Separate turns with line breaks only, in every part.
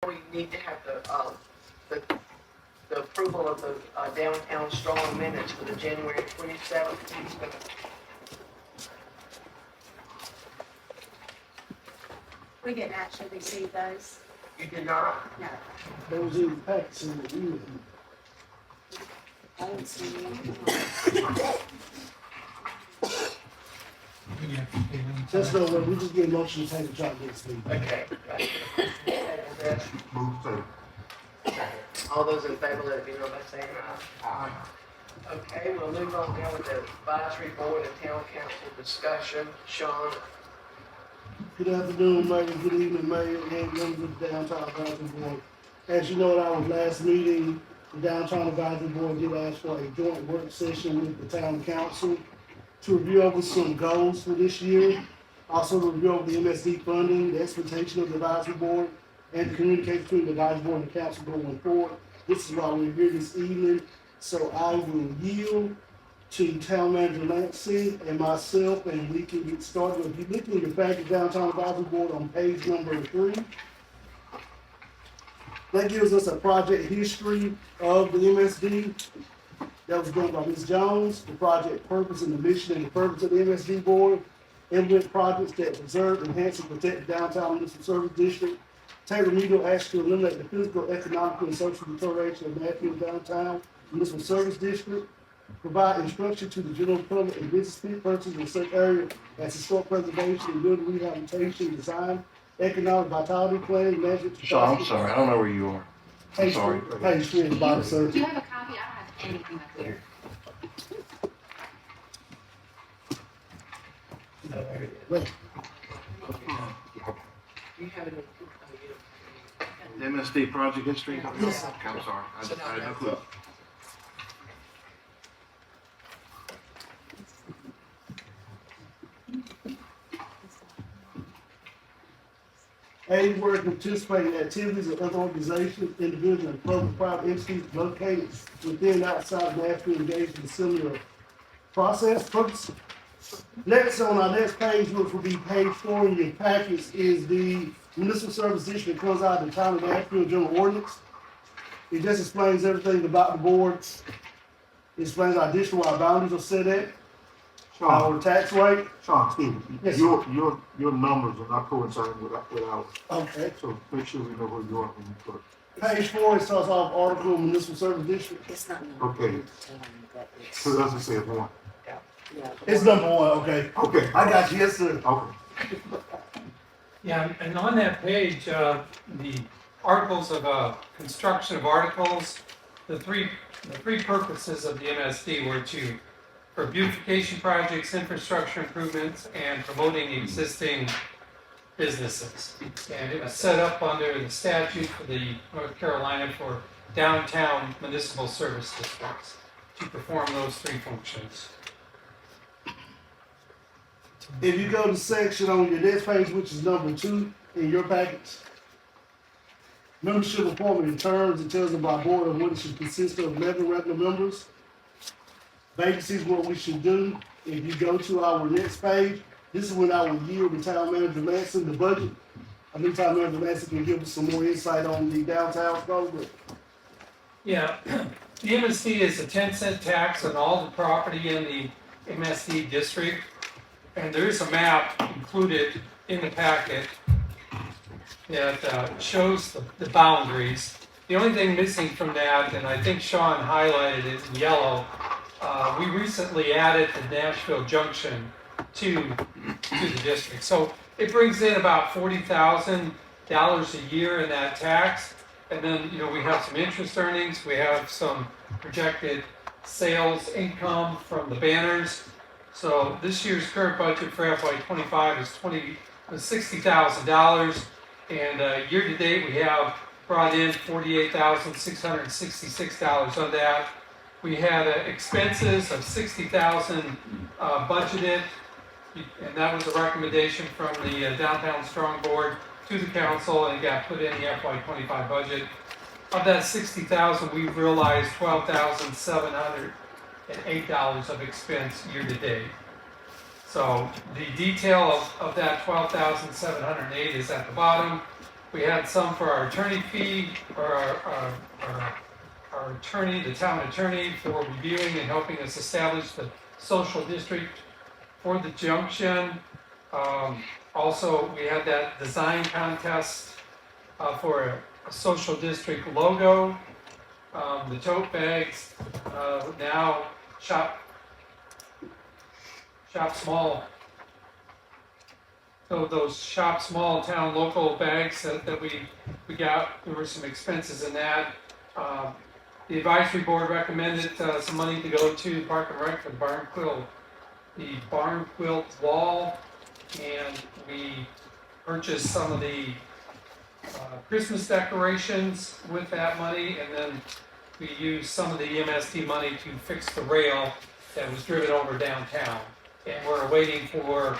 We need to have the approval of the downtown strong minutes for the January 27th.
We didn't actually receive those.
You did not?
No.
Those in the packs in the email.
I didn't see any.
Just so that we just get a motion to take the job next week.
Okay.
Move to
All those in favor, let it be known by saying aye. Okay, we'll move on now with the advisory board and town council discussion. Sean,
Good afternoon, Mayor. Good evening, Mayor, and members of the Downtown Advisory Board. As you know, at our last meeting, the Downtown Advisory Board did ask for a joint work session with the town council to review over some goals for this year. Also to review over the MSD funding, the expectation of the advisory board, and the communication between the advisory board and the council going forward. This is why we're here this evening. So I will yield to Town Manager Lansing and myself, and we can get started. If you look in your packet, Downtown Advisory Board on page number 3, that gives us a project history of the MSD that was done by Ms. Jones, the project purpose and the mission and the purpose of the MSD Board, implement projects that preserve, enhance, and protect the downtown municipal service district, take remedial action to eliminate the physical, economic, and social deterioration of Nashville downtown municipal service district, provide instruction to the general public and business persons in such area as historic preservation and building rehabilitation, design, economic vitality plan, measures.
Sean, I'm sorry, I don't know where you are. I'm
Page
sorry.
Page 3 at the bottom, sir.
Do you have a copy? I don't have anything up here.
Wait,
do you have any?
MSD project history?
Yes, sir.
Okay, I'm sorry, I had no clue.
A, where participate in activities of other organizations, individuals, and public private entities located within and outside of Nashville engaged in similar process purpose. Next, on our next page, which will be page 4 in your packets, is the municipal service district that comes out of the town of Nashville general ordinance. It just explains everything about the board. It explains our district, where our boundaries are set at, our tax rate.
Sean, Steve,
Yes,
your numbers are not coinciding with ours,
Okay.
so make sure we know where you are when you put.
Page 4, it starts off article municipal service district.
It's not.
Okay. So it doesn't say it's one.
It's number 1, okay.
Okay.
I got you, yes, sir.
Okay.
Yeah, and on that page, the articles of construction of articles, the three purposes of the MSD were for beautification projects, infrastructure improvements, and promoting existing businesses. And it was set up under the statute for the North Carolina for downtown municipal service districts to perform those three functions.
If you go to section on your next page, which is number 2 in your package, membership appointment and terms, it tells about board of what it should consist of 11 regular members. Vacancies, what we should do. If you go to our next page, this is when I will yield to Town Manager Lansing the budget. I think Town Manager Lansing can give us some more insight on the downtown program.
Yeah, the MSD is a 10-cent tax on all the property in the MSD district. And there is a map included in the packet that shows the boundaries. The only thing missing from that, and I think Sean highlighted it in yellow, we recently added the Nashville Junction to the district. So it brings in about $40,000 a year in that tax. And then, we have some interest earnings. We have some projected sales income from the banners. So this year's current budget for FY25 is $60,000, and year to date we have brought in $48,666 on that. We had expenses of $60,000 budgeted, and that was a recommendation from the Downtown Strong Board to the council, and it got put in the FY25 budget. Of that $60,000, we've realized $12,708 of expense year to date. So the detail of that $12,708 is at the bottom. We had some for our attorney fee, or our attorney, the town attorney, for reviewing and helping us establish the social district for the junction. Also, we had that design contest for a social district logo. The tote bags, now shop small. So those shop small town local bags that we got, there were some expenses in that. The advisory board recommended some money to go to Park and Rec for the barn quilt wall, and we purchased some of the Christmas decorations with that money, and then we used some of the MSD money to fix the rail that was driven over downtown. And we're waiting for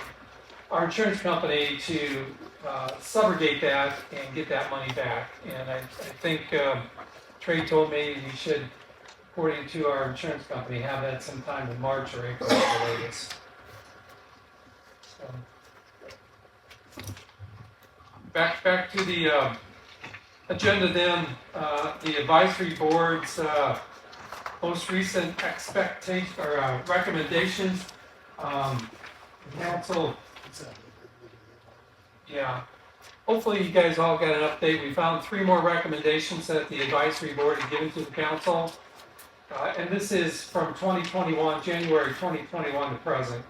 our insurance company to subrogate that and get that money back. And I think Trey told me we should, according to our insurance company, have that sometime in March or April at the latest. So, back to the agenda then. The advisory board's most recent expectation or recommendations. Council. Yeah. Hopefully you guys all got an update. We found 3 more recommendations that the advisory board had given to the council. And this is from 2021, January 2021 to present.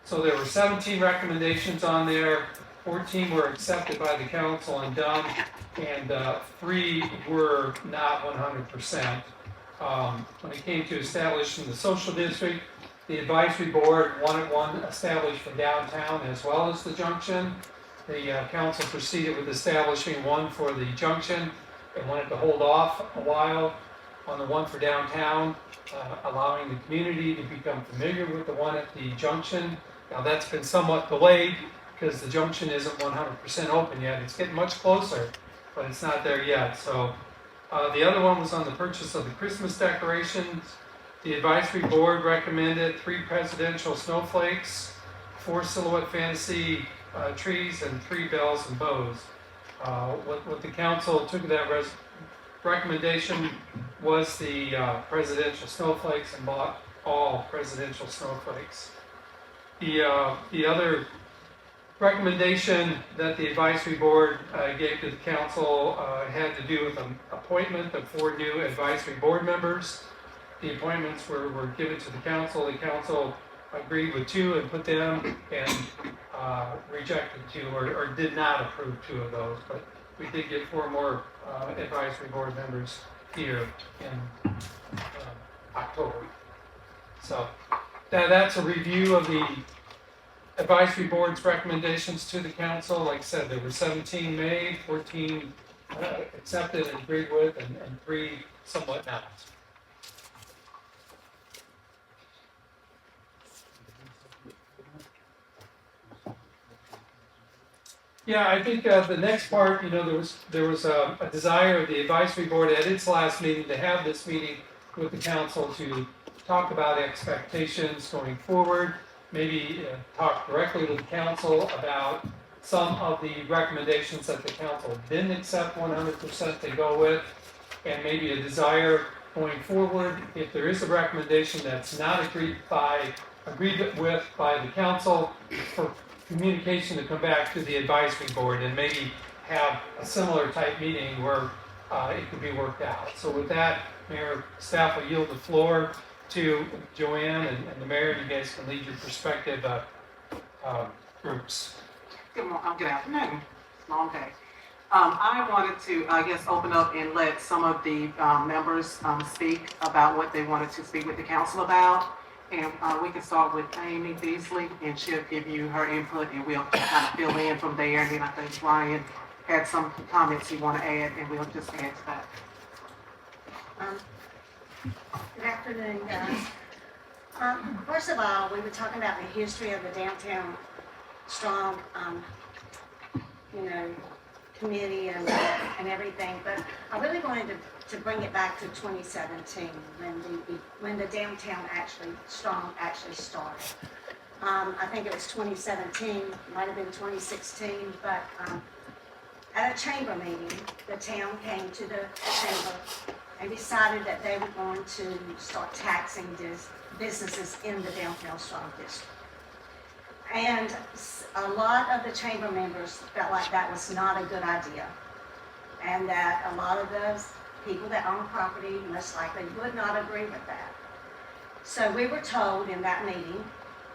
So there were 17 recommendations on there. 14 were accepted by the council and done, and 3 were not 100%. When it came to establishing the social district, the advisory board wanted one established for downtown as well as the junction. The council proceeded with establishing one for the junction and wanted to hold off a while on the one for downtown, allowing the community to become familiar with the one at the junction. Now that's been somewhat delayed because the junction isn't 100% open yet. It's getting much closer, but it's not there yet. So the other one was on the purchase of the Christmas decorations. The advisory board recommended 3 presidential snowflakes, 4 silhouette fantasy trees, and 3 bells and bows. What the council took of that recommendation was the presidential snowflakes and bought all presidential snowflakes. The other recommendation that the advisory board gave to the council had to do with an appointment of 4 new advisory board members. The appointments were given to the council. The council agreed with 2 and put them, and rejected 2 or did not approve 2 of those. But we did get 4 more advisory board members here in October. So that's a review of the advisory board's recommendations to the council. Like I said, there were 17 made, 14 accepted and agreed with, and 3 somewhat not. Yeah, I think the next part, there was a desire of the advisory board at its last meeting to have this meeting with the council to talk about expectations going forward, maybe talk directly to the council about some of the recommendations that the council didn't accept 100% to go with, and maybe a desire going forward, if there is a recommendation that's not agreed with by the council, for communication to come back to the advisory board and maybe have a similar type meeting where it could be worked out. So with that, Mayor, staff will yield the floor to Joanne and the mayor. You guys can lead your respective groups.
Good afternoon. Long day. I wanted to, open up and let some of the members speak about what they wanted to speak with the council about. And we can start with Amy Beasley, and she'll give you her input, and we'll kind of fill in from there. And then I think Ryan had some comments he want to add, and we'll just add to that.
Good afternoon, guys. First of all, we were talking about the history of the downtown strong, committee and everything, but I really wanted to bring it back to 2017 when the downtown strong started. I think it was 2017, might have been 2016, but a chamber meeting, the town came to the chamber and decided that they were going to start taxing businesses in the downtown Strong District. And a lot of the chamber members felt like that was not a good idea, and that a lot of those people that own property most likely would not agree with that. So we were told in that meeting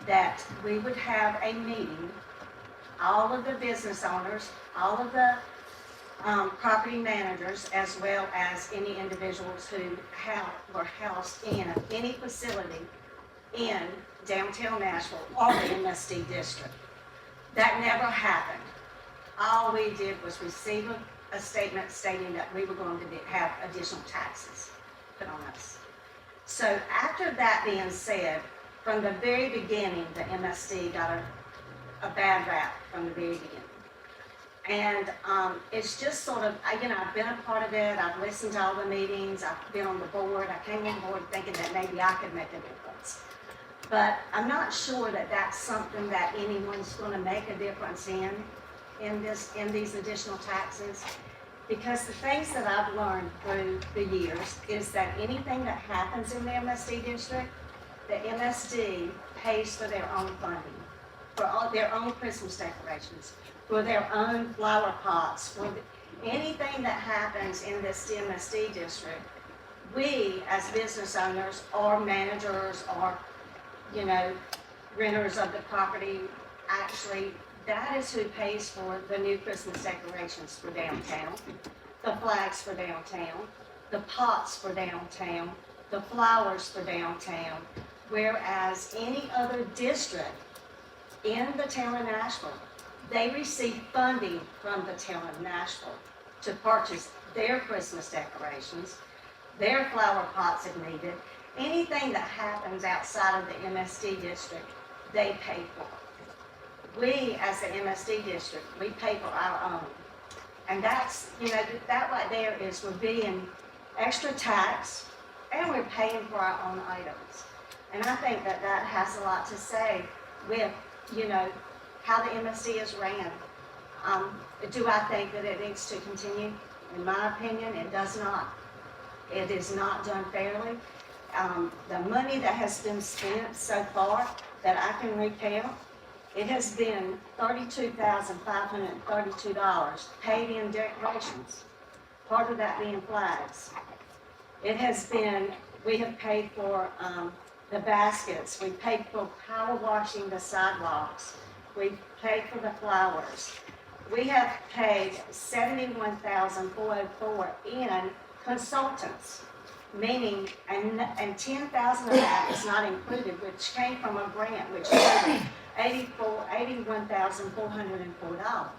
that we would have a meeting, all of the business owners, all of the property managers, as well as any individuals who were housed in any facility in downtown Nashville or the MSD district. That never happened. All we did was receive a statement stating that we were going to have additional taxes put on us. So after that being said, from the very beginning, the MSD got a bad rap from the very beginning. And it's just sort of, I've been a part of it. I've listened to all the meetings. I've been on the board. I came on board thinking that maybe I could make a difference. But I'm not sure that that's something that anyone's going to make a difference in these additional taxes. Because the things that I've learned through the years is that anything that happens in the MSD district, the MSD pays for their own funding, for all their own Christmas decorations, for their own flower pots, for anything that happens in this MSD district. We, as business owners or managers or, renters of the property, actually, that is who pays for the new Christmas decorations for downtown, the flags for downtown, the pots for downtown, the flowers for downtown, whereas any other district in the town of Nashville, they receive funding from the town of Nashville to purchase their Christmas decorations, their flower pots if needed. Anything that happens outside of the MSD district, they pay for. We, as the MSD district, we pay for our own. And that's, that right there is we're being extra taxed and we're paying for our own items. And I think that that has a lot to say with, how the MSD is ran. Do I think that it needs to continue? In my opinion, it does not. It is not done fairly. The money that has been spent so far that I can recount, it has been $32,532 paid in decorations, part of that being flags. It has been, we have paid for the baskets, we paid for power washing the sidewalks, we paid for the flowers. We have paid $71,404 in consultants, meaning, and $10,000 of that is not included, which came from a grant, which totaled $81,404.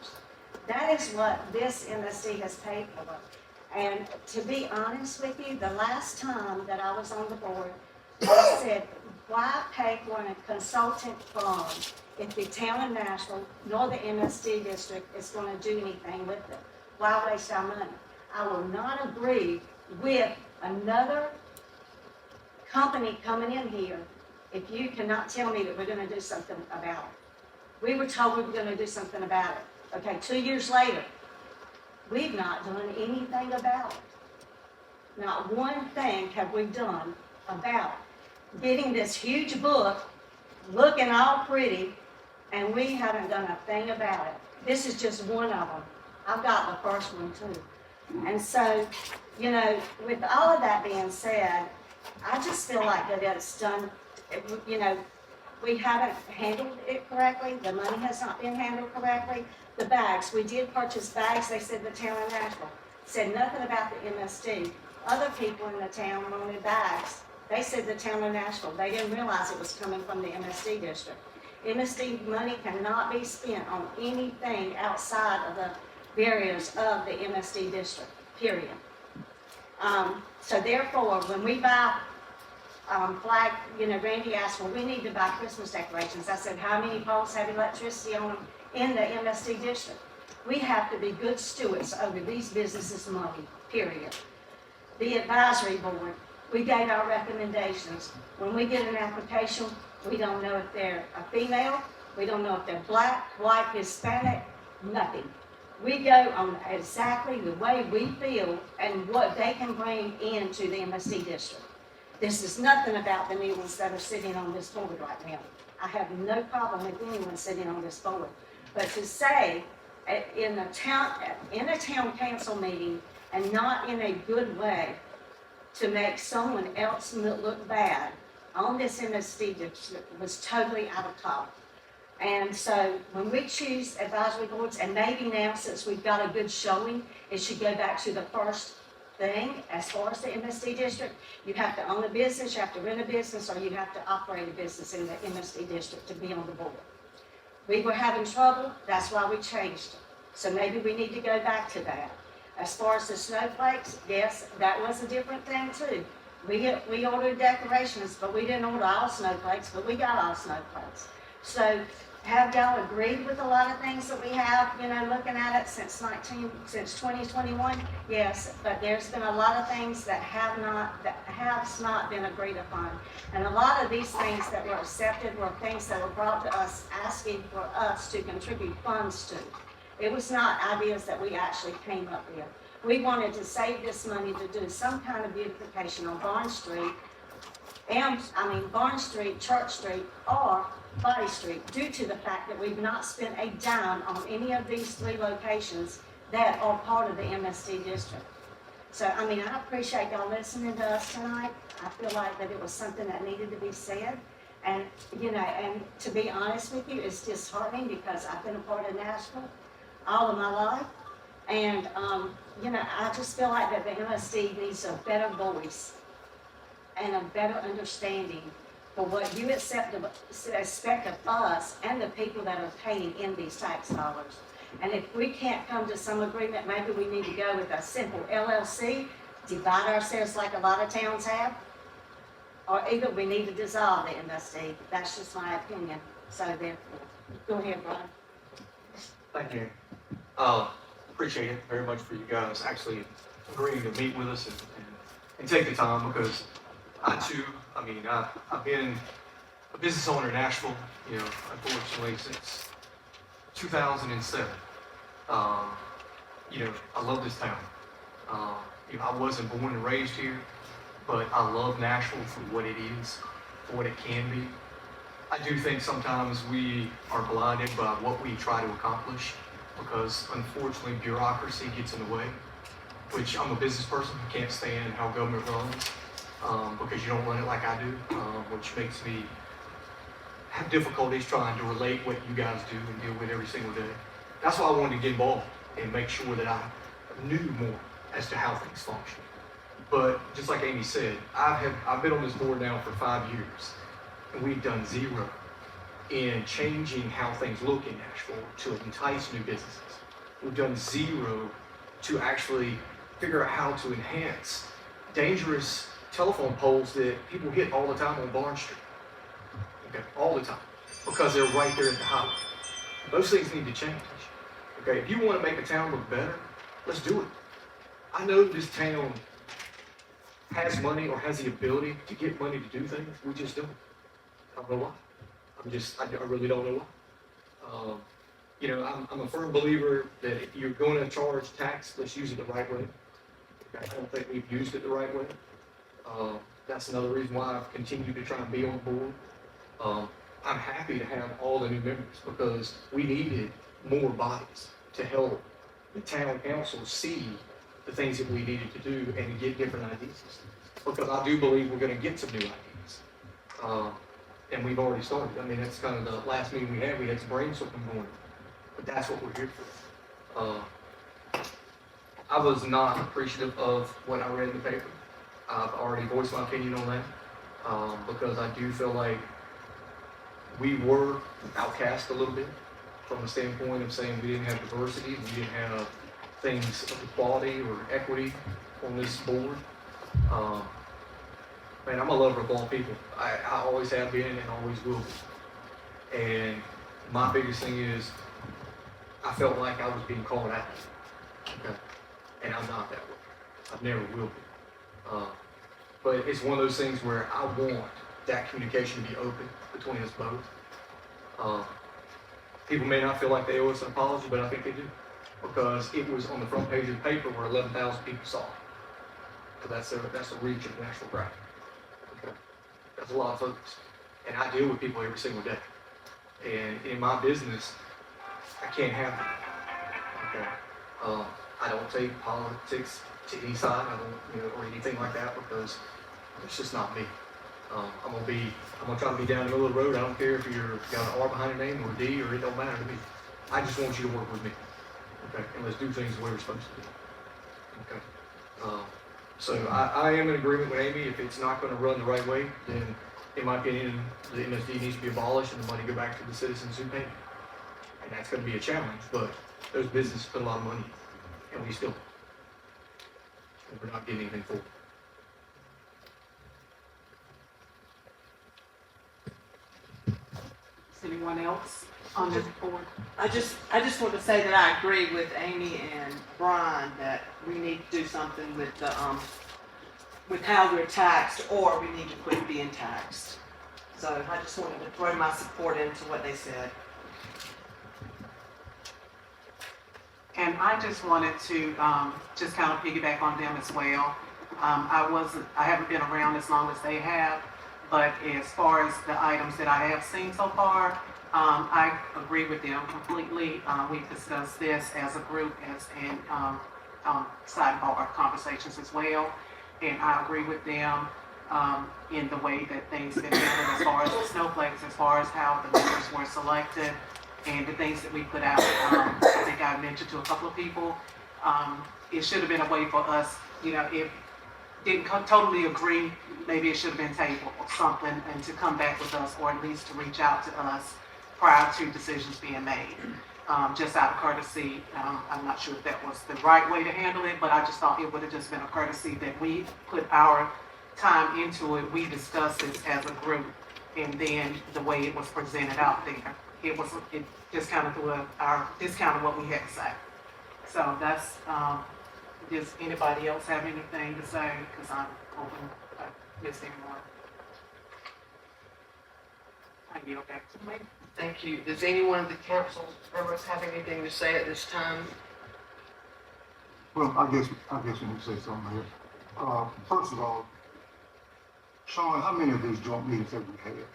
That is what this MSD has paid for. And to be honest with you, the last time that I was on the board, I said, why pay for a consultant firm if the town of Nashville nor the MSD district is going to do anything with it? Why waste our money? I will not agree with another company coming in here if you cannot tell me that we're going to do something about it. We were told we were going to do something about it. Okay, 2 years later, we've not done anything about it. Not one thing have we done about it. Getting this huge book, looking all pretty, and we haven't done a thing about it. This is just one of them. I've got the first one too. And so, with all of that being said, I just feel like that it's done, we haven't handled it correctly. The money has not been handled correctly. The bags, we did purchase bags, they said the town of Nashville. Said nothing about the MSD. Other people in the town wanted bags. They said the town of Nashville. They didn't realize it was coming from the MSD district. MSD money cannot be spent on anything outside of the barriers of the MSD district, period. So therefore, when we buy flag, Randy asked, well, we need to buy Christmas decorations. I said, how many poles have electricity on them in the MSD district? We have to be good stewards over these businesses' money, period. The advisory board, we gave our recommendations. When we get an application, we don't know if they're a female, we don't know if they're black, white, Hispanic, nothing. We go on exactly the way we feel and what they can bring into the MSD district. This is nothing about the new ones that are sitting on this board right now. I have no problem with anyone sitting on this board. But to say in a town council meeting and not in a good way to make someone else look bad on this MSD district was totally out of pocket. And so when we choose advisory boards, and maybe now since we've got a good showing, it should go back to the first thing as far as the MSD district. You have to own a business, you have to rent a business, or you have to operate a business in the MSD district to be on the board. We were having trouble, that's why we changed it. So maybe we need to go back to that. As far as the snowflakes, yes, that was a different thing too. We ordered decorations, but we didn't order all snowflakes, but we got all snowflakes. So have y'all agreed with a lot of things that we have, looking at it since 2021? Yes, but there's been a lot of things that has not been agreed upon. And a lot of these things that were accepted were things that were brought to us, asking for us to contribute funds to. It was not ideas that we actually came up with. We wanted to save this money to do some kind of beautification on Barn Street, Barn Street, Church Street, or Body Street, due to the fact that we've not spent a dime on any of these 3 locations that are part of the MSD district. So, I appreciate y'all listening to us tonight. I feel like that it was something that needed to be said. And, and to be honest with you, it's disheartening because I've been a part of Nashville all of my life. And, I just feel like that the MSD needs a better voice and a better understanding for what you expect of us and the people that are paying in these tax dollars. And if we can't come to some agreement, maybe we need to go with a simple LLC, divide ourselves like a lot of towns have, or either we need to dissolve the MSD. That's just my opinion. So therefore, go ahead, Brian.
Thank you. Appreciate it very much for you guys actually agreeing to meet with us and take the time, because I too, I've been a business owner in Nashville, unfortunately since 2007. I love this town. I wasn't born and raised here, but I love Nashville for what it is, for what it can be. I do think sometimes we are blinded by what we try to accomplish, because unfortunately bureaucracy gets in the way, which I'm a business person, can't stand how government runs. Because you don't run it like I do, which makes me have difficulties trying to relate what you guys do and deal with every single day. That's why I wanted to get involved and make sure that I knew more as to how things function. But just like Amy said, I've been on this board now for 5 years, and we've done zero in changing how things look in Nashville to entice new businesses. We've done zero to actually figure out how to enhance dangerous telephone poles that people hit all the time on Barn Street. Okay, all the time, because they're right there at the highway. Those things need to change. Okay, if you want to make a town look better, let's do it. I know this town has money or has the ability to get money to do things. We just don't. I don't know why. I really don't know why. I'm a firm believer that if you're going to charge tax, let's use it the right way. Okay, I don't think we've used it the right way. That's another reason why I've continued to try and be on board. I'm happy to have all the new members, because we needed more bodies to help the town council see the things that we needed to do and get different ideas. Because I do believe we're going to get some new ideas. And we've already started. That's kind of the last meeting we had some brainstorming going. But that's what we're here for. I was not appreciative of what I read in the paper. I've already voiced my opinion on that, because I do feel like we were outcast a little bit from the standpoint of saying we didn't have diversity, we didn't have things of equality or equity on this board. I'm a lover of all people. I always have been and always will be. And my biggest thing is I felt like I was being called out. Okay. And I'm not that way. I never will be. But it's one of those things where I want that communication to be open between us both. People may not feel like they owe us an apology, but I think they do. because it was on the front page of the paper where 11,000 people saw it. So that's the reach of Nashville Pride. Okay. That's a lot of folks. And I deal with people every single day. And in my business, I can't have that. Okay. I don't take politics to any side. I don't, or anything like that because it's just not me. I'm gonna try to be down the middle of the road. I don't care if you're got an R behind your name or a D, or it don't matter to me. I just want you to work with me. Okay. And let's do things the way we're supposed to do. Okay. So I am in agreement with Amy. If it's not going to run the right way, then in my opinion, the MSD needs to be abolished and the money go back to the citizens who pay it. And that's going to be a challenge, but those businesses put a lot of money in, and we still, and we're not getting anything for it.
Is anyone else on this board?
I just want to say that I agree with Amy and Brian that we need to do something with the, with how we're taxed, or we need to quit being taxed. So I just wanted to throw my support into what they said.
And I just wanted to just kind of piggyback on them as well. I haven't been around as long as they have, but as far as the items that I have seen so far, I agree with them completely. We discussed this as a group, as in sidebar conversations as well, and I agree with them in the way that things have been handled as far as the snowflakes, as far as how the members were selected, and the things that we put out. I think I mentioned to a couple of people, it should have been a way for us, if didn't totally agree, maybe it should have been tabled or something, and to come back with us, or at least to reach out to us prior to decisions being made. Just out of courtesy, I'm not sure if that was the right way to handle it, but I just thought it would have just been a courtesy that we put our time into it, we discussed this as a group, and then the way it was presented out there, it just kind of threw our discount of what we had to say. So that's, does anybody else have anything to say? Because I'm open, if I missed anyone. I yield back to me.
Thank you. Does anyone of the council members have anything to say at this time?
Well, I guess we need to say something here. First of all, Sean, how many of these joint meetings have we had?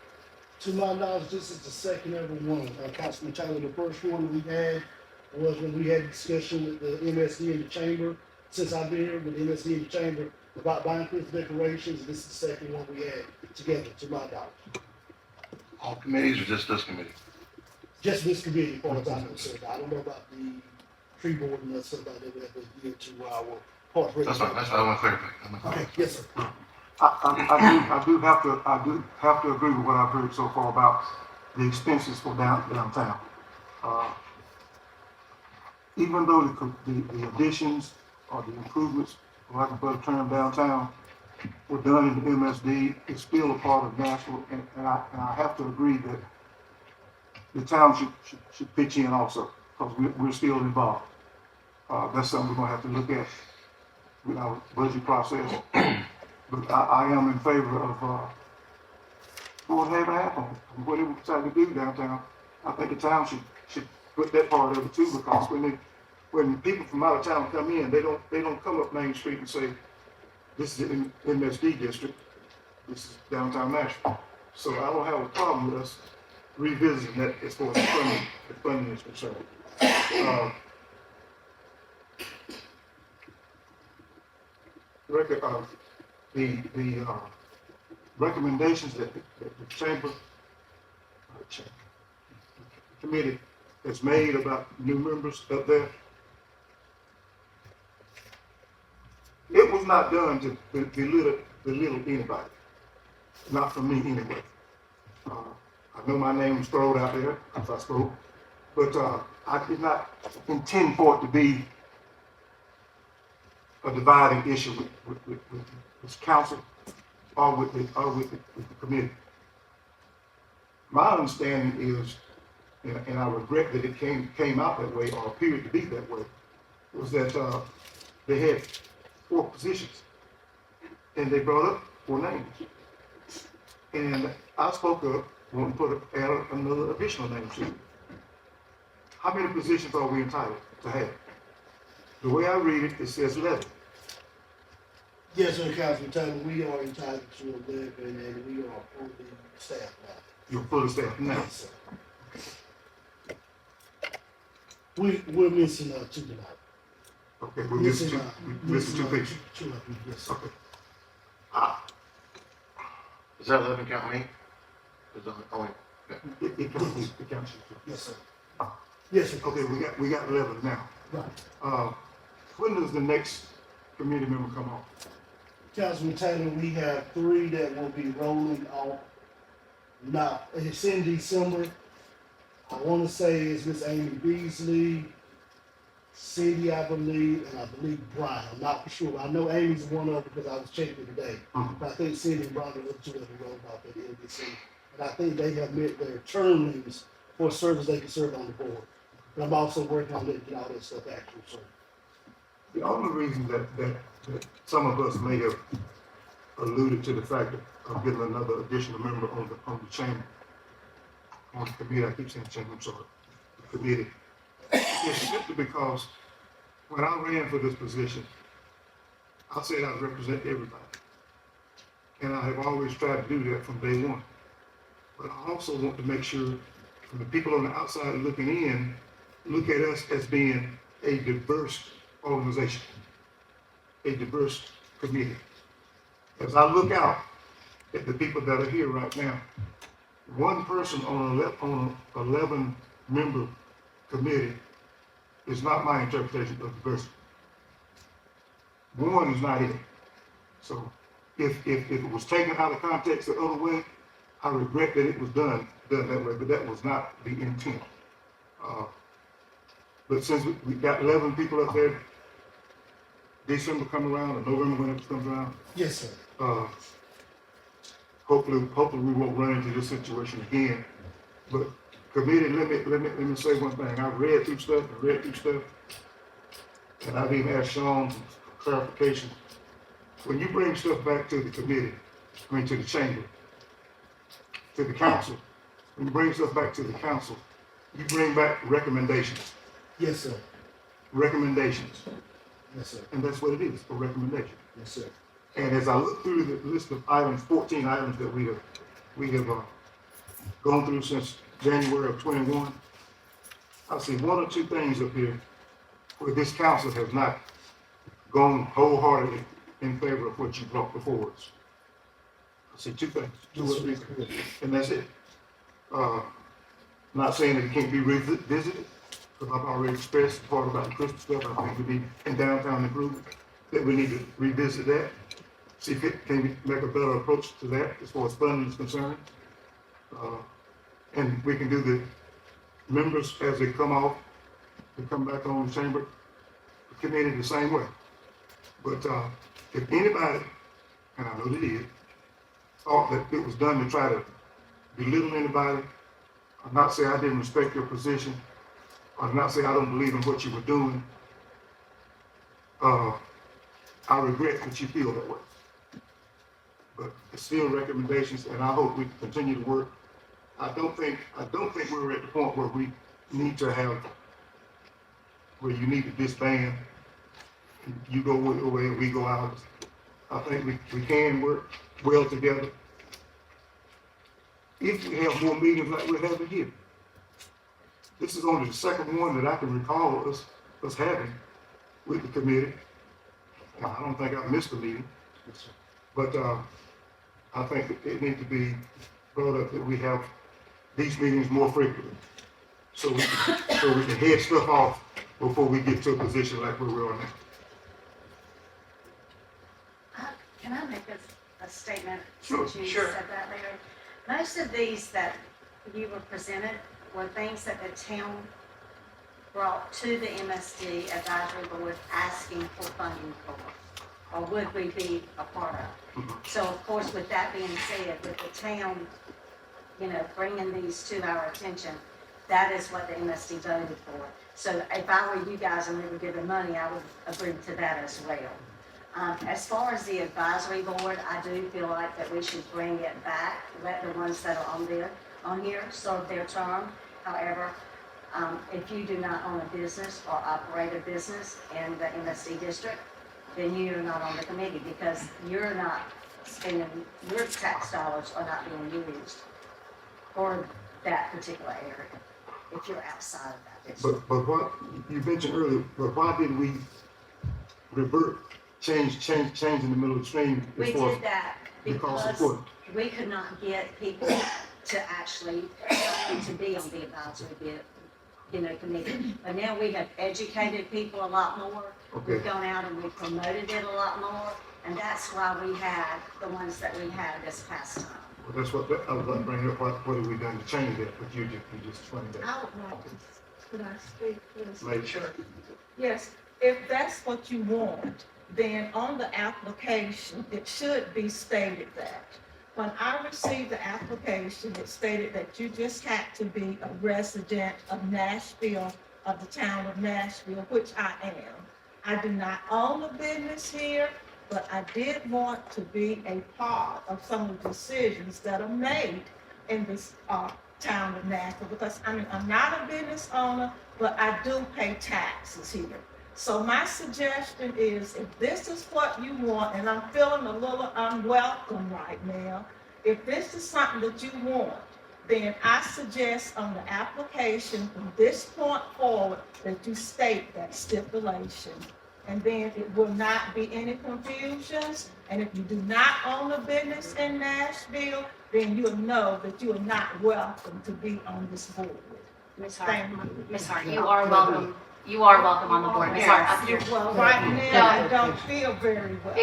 To my knowledge, this is the second ever one. Councilman Taylor, the first one we had was when we had a discussion with the MSD in the chamber. Since I've been here with the MSD in the chamber about buying Christmas decorations, this is the second one we had together, to my knowledge.
All committees or just this committee?
Just this committee, as far as I'm concerned. I don't know about the tree board and that stuff like that we did to our park.
That's fine, I want to clarify.
Okay, yes, sir.
I do have to agree with what I've heard so far about the expenses for downtown. Even though the additions or the improvements, for lack of a better term, downtown were done in the MSD, it's still a part of Nashville, and I have to agree that the town should pitch in also, because we're still involved. That's something we're gonna have to look at with our budget process. But I am in favor of what having happen, whatever we decide to do downtown. I think the town should put that part of it too, because when people from out of town come in, they don't come up Main Street and say, this is the MSD district, this is downtown Nashville. So I don't have a problem with us revisiting that as far as the funding is concerned. The recommendations that the chamber committee has made about new members up there, it was not done to belittle anybody, not for me anyway. I know my name was thrown out there as I spoke, but I did not intend for it to be a dividing issue with this council or with the committee. My understanding is, and I regret that it came out that way or appeared to be that way, was that they had 4 positions and they brought up 4 names. And I spoke up, wanted to add another additional name to it. How many positions are we entitled to have? The way I read it, it says 11.
Yes, sir, Councilman Taylor, we are entitled to 11, and we are fully staffed now.
You're fully staffed now.
Yes, sir. We're missing two tonight.
Okay, we're missing two, we're missing two people.
Two of them, yes, sir.
Okay.
Does that 11 count me? Is it only,
It counts you.
Yes, sir. Yes, sir.
Okay, we got 11 now.
Right.
When does the next committee member come on?
Councilman Taylor, we have 3 that will be rolling off. Now, it's in December. I want to say it's Miss Amy Beasley, Cindy, I believe, and I believe Brian. I'm not for sure. I know Amy's one of them because I was checking today. But I think Cindy and Brian are the 2 that will roll off at the end of December. And I think they have met their term limits for service they can serve on the board. But I'm also working on getting all that stuff actual service.
The only reason that some of us may have alluded to the fact of getting another additional member on the chamber, on the committee, I keep saying chamber, I'm sorry, the committee, is simply because when I ran for this position, I said I'd represent everybody. And I have always tried to do that from day one. But I also want to make sure, from the people on the outside looking in, look at us as being a diverse organization, a diverse committee. As I look out at the people that are here right now, one person on an 11-member committee is not my interpretation of diversity. One is not it. So if it was taken out of context the other way, I regret that it was done that way, but that was not the intent. But since we got 11 people up there, December come around, or November when it comes around,
Yes, sir.
hopefully we won't run into this situation again. But committee, let me say one thing. I've read through stuff, and I've even asked Sean some clarification. When you bring stuff back to the committee, to the chamber, to the council, when you bring stuff back to the council, you bring back recommendations.
Yes, sir.
Recommendations.
Yes, sir.
And that's what it is, a recommendation.
Yes, sir.
And as I look through the list of items, 14 items that we have gone through since January of 21, I see 1 or 2 things up here where this council has not gone wholeheartedly in favor of what you brought before us. I see 2 things, 2 or 3 things, and that's it. Not saying that it can't be revisited, because I've already expressed the part about the Christmas stuff. I think we need in downtown improvement, that we need to revisit that. See if it can we make a better approach to that as far as funding is concerned. And we can do the members as they come off, they come back on the chamber committee the same way. But if anybody, and I know they did, thought that it was done to try to belittle anybody, or not say I didn't respect your position, or not say I don't believe in what you were doing, I regret that you feel that way. But it's still recommendations, and I hope we can continue to work. I don't think we're at the point where we need to have, where you need to disband. You go away and we go out. I think we can work well together. If we have more meetings like we're having here. This is only the second one that I can recall us having with the committee. I don't think I've missed a meeting, but I think it needs to be brought up that we have these meetings more frequently, so we can head stuff off before we get to a position like where we are now.
Can I make a statement?
Sure,
Since you
sure.
said that, Larry? Most of these that you were presented were things that the town brought to the MSD advisory board asking for funding for, or would we be a part of? So of course, with that being said, with the town, bringing these to our attention, that is what the MSD voted for. So if I were you guys and we were given money, I would agree to that as well. As far as the advisory board, I do feel like that we should bring it back, let the ones that are on here serve their term. However, If you do not own a business or operate a business in the MSD district, then you're not on the committee because you're not spending, your tax dollars are not being used for that particular area, if you're outside of that district.
But what, you mentioned earlier, but why didn't we revert, change in the middle of the stream?
We did that
because of
because
what?
we could not get people to actually, to be on the advisory committee. But now we have educated people a lot more. We've
Okay.
gone out and we've promoted it a lot more. And that's why we had the ones that we had this past time.
Well, that's what, I was about to bring up, what have we done to change that, but you just explained that.
I would like to, could I speak, please?
Maybe.
Sure.
Yes, if that's what you want, then on the application, it should be stated that. When I received the application, it stated that you just had to be a resident of Nashville, of the town of Nashville, which I am. I do not own a business here, but I did want to be a part of some of the decisions that are made in this town of Nashville, because I'm not a business owner, but I do pay taxes here. So my suggestion is, if this is what you want, and I'm feeling a little unwelcome right now, if this is something that you want, then I suggest on the application from this point forward that you state that stipulation. And then it will not be any confusions. And if you do not own a business in Nashville, then you'll know that you are not welcome to be on this board.
Ms. Hart,
Thank you.
Ms. Hart, you are welcome. You are welcome on the board, Ms. Hart. Up here.
Well, right now, I don't feel very well.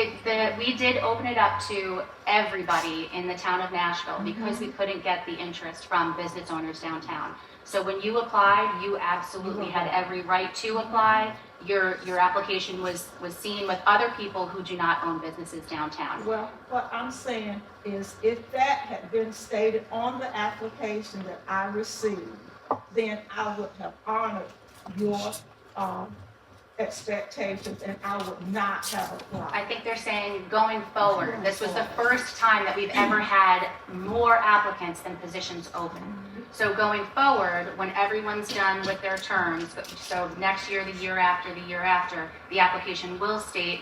We did open it up to everybody in the town of Nashville because we couldn't get the interest from business owners downtown. So when you applied, you absolutely had every right to apply. Your application was seen with other people who do not own businesses downtown.
Well, what I'm saying is if that had been stated on the application that I received, then I would have honored your expectations and I would not have applied.
I think they're saying going forward, this was the first time that we've ever had more applicants than positions open. So going forward, when everyone's done with their terms, so next year, the year after, the application will state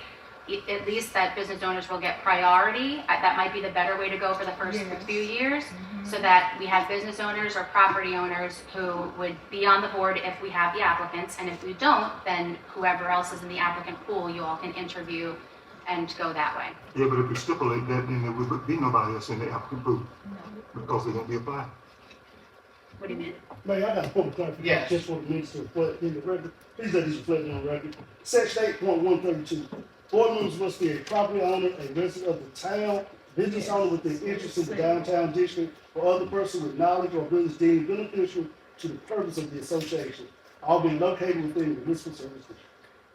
at least that business owners will get priority. That might be the better way to go for the first few years, so that we have business owners or property owners who would be on the board if we have the applicants, and if we don't, then whoever else is in the applicant pool, you all can interview and go that way.
Yeah, but if we stipulate that, then there would be nobody else in the applicant pool, because they won't be applying.
What do you mean?
Mayor, I got a point of clarification,
Yes.
just for the minutes to reflect in the record. Please let these reflect on the record. Section 8.132, board members must be a property owner, a resident of the town, business owner with an interest in the downtown district, or other person with knowledge or business deemed beneficial to the purpose of the association, all being located within the municipal service district.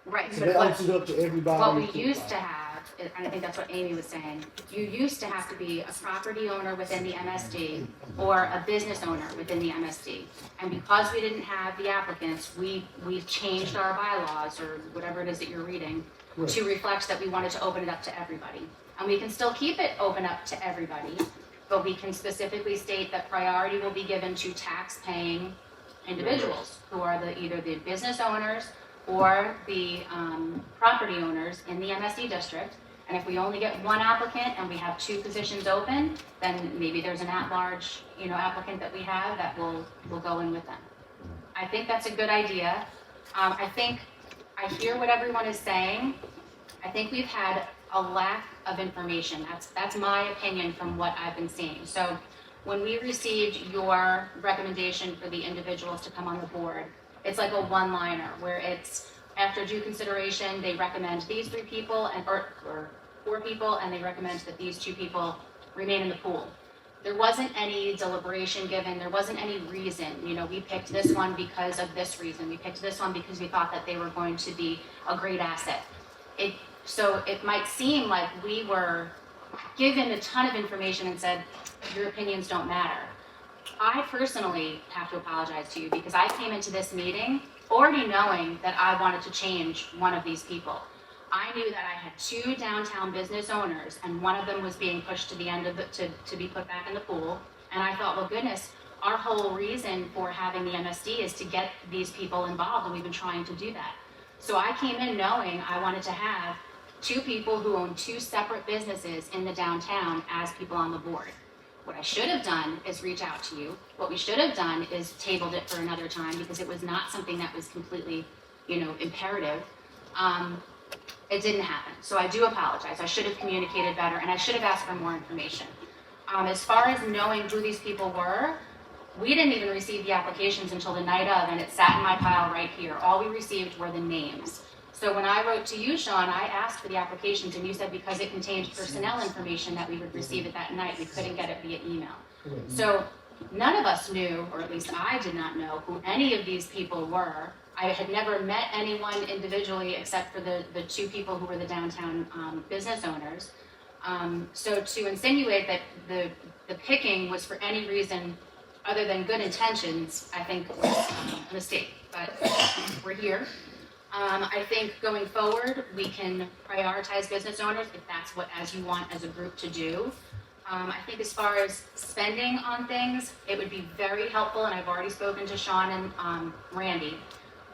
Right,
So
but
that
what,
opens it up to everybody.
what we
to
used
apply.
to have, and I think that's what Amy was saying, you used to have to be a property owner within the MSD or a business owner within the MSD. And because we didn't have the applicants, we changed our bylaws, or whatever it is that you're reading,
Right.
to reflect that we wanted to open it up to everybody. And we can still keep it open up to everybody, but we can specifically state that priority will be given to tax-paying individuals who are either the business owners or the property owners in the MSD district. And if we only get one applicant and we have two positions open, then maybe there's an at-large, applicant that we have that will go in with them. I think that's a good idea. I hear what everyone is saying. I think we've had a lack of information. That's my opinion from what I've been seeing. So when we received your recommendation for the individuals to come on the board, it's like a one-liner where it's after due consideration, they recommend these 3 people or 4 people, and they recommend that these 2 people remain in the pool. There wasn't any deliberation given. There wasn't any reason. We picked this one because of this reason. We picked this one because we thought that they were going to be a great asset. So it might seem like we were given a ton of information and said, your opinions don't matter. I personally have to apologize to you because I came into this meeting already knowing that I wanted to change one of these people. I knew that I had 2 downtown business owners, and one of them was being pushed to the end of to be put back in the pool. And I thought, well, goodness, our whole reason for having the MSD is to get these people involved, and we've been trying to do that. So I came in knowing I wanted to have 2 people who own 2 separate businesses in the downtown as people on the board. What I should have done is reach out to you. What we should have done is tabled it for another time because it was not something that was completely, imperative. It didn't happen. So I do apologize. I should have communicated better, and I should have asked for more information. As far as knowing who these people were, we didn't even receive the applications until the night of, and it sat in my pile right here. All we received were the names. So when I wrote to you, Sean, I asked for the applications, and you said because it contained personnel information that we would receive it that night. We couldn't get it via email. So none of us knew, or at least I did not know, who any of these people were. I had never met anyone individually except for the 2 people who were the downtown business owners. So to insinuate that the picking was for any reason other than good intentions, I think was a mistake, but we're here. I think going forward, we can prioritize business owners if that's what, as you want as a group to do. I think as far as spending on things, it would be very helpful, and I've already spoken to Sean and Randy.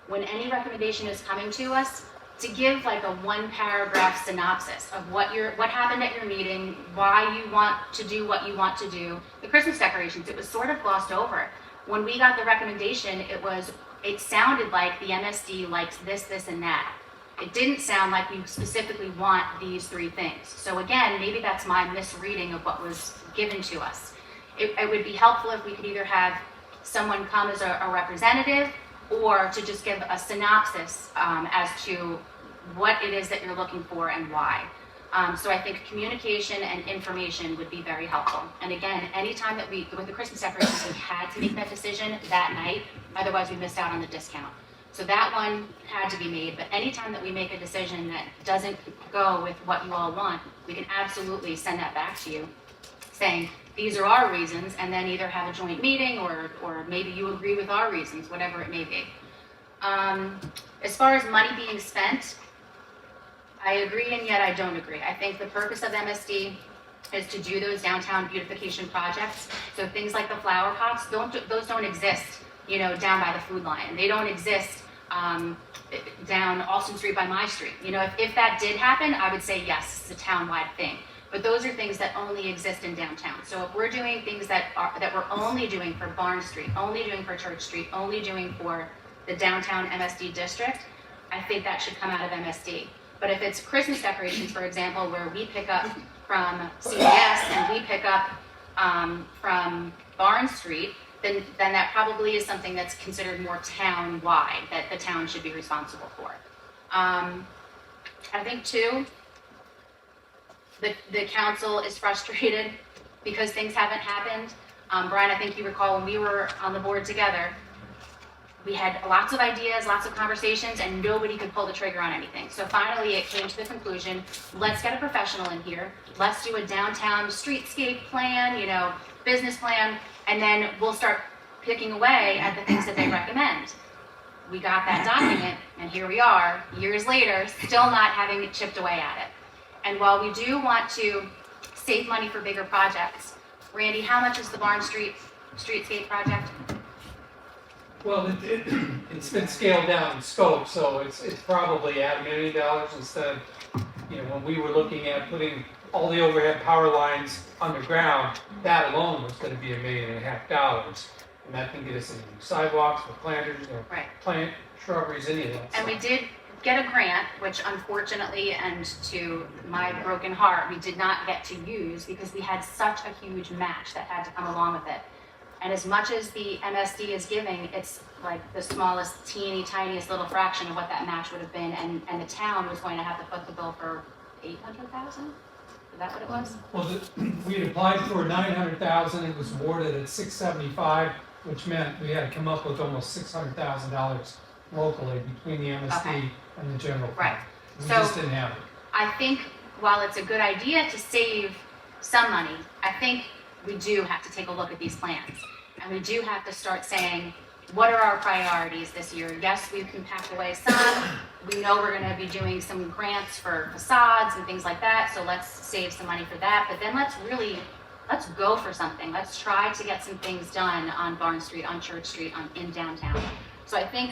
When any recommendation is coming to us, to give like a 1-paragraph synopsis of what happened at your meeting, why you want to do what you want to do. The Christmas decorations, it was sort of glossed over. When we got the recommendation, it sounded like the MSD likes this, this, and that. It didn't sound like we specifically want these 3 things. So again, maybe that's my misreading of what was given to us. It would be helpful if we could either have someone come as a representative or to just give a synopsis as to what it is that you're looking for and why. So I think communication and information would be very helpful. And again, anytime that with the Christmas decorations, we had to make that decision that night, otherwise we missed out on the discount. So that one had to be made, but anytime that we make a decision that doesn't go with what you all want, we can absolutely send that back to you, saying, these are our reasons, and then either have a joint meeting or maybe you agree with our reasons, whatever it may be. As far as money being spent, I agree and yet I don't agree. I think the purpose of MSD is to do those downtown beautification projects. So things like the flower pots, those don't exist, down by the food line. They don't exist down Alston Street by my street. If that did happen, I would say yes, it's a town-wide thing. But those are things that only exist in downtown. So if we're doing things that we're only doing for Barn Street, only doing for Church Street, only doing for the downtown MSD district, I think that should come out of MSD. But if it's Christmas decorations, for example, where we pick up from CVS and we pick up from Barn Street, then that probably is something that's considered more town-wide, that the town should be responsible for. I think too, the council is frustrated because things haven't happened. Brian, I think you recall when we were on the board together, we had lots of ideas, lots of conversations, and nobody could pull the trigger on anything. So finally it came to the conclusion, let's get a professional in here. Let's do a downtown streetscape plan, business plan, and then we'll start picking away at the things that they recommend. We got that document, and here we are, years later, still not having chipped away at it. And while we do want to save money for bigger projects, Randy, how much is the Barn Street streetscape project?
Well, it's been scaled down in scope, so it's probably at $1 million instead. When we were looking at putting all the overhead power lines underground, that alone was going to be $1.5 million, and that can get us into sidewalks, with planters, plant shrubberies, any of that.
And we did get a grant, which unfortunately, and to my broken heart, we did not get to use because we had such a huge match that had to come along with it. And as much as the MSD is giving, it's like the smallest, tiniest little fraction of what that match would have been, and the town was going to have to foot the bill for $800,000? Is that what it was?
Well, we had applied for $900,000, it was awarded at $675,000, which meant we had to come up with almost $600,000 locally between the MSD and the general fund.
Right.
We
So
just didn't have it.
I think while it's a good idea to save some money, I think we do have to take a look at these plans. And we do have to start saying, what are our priorities this year? Yes, we can pack away some. We know we're going to be doing some grants for facades and things like that, so let's save some money for that. But then let's really let's go for something. Let's try to get some things done on Barn Street, on Church Street, in downtown. So I think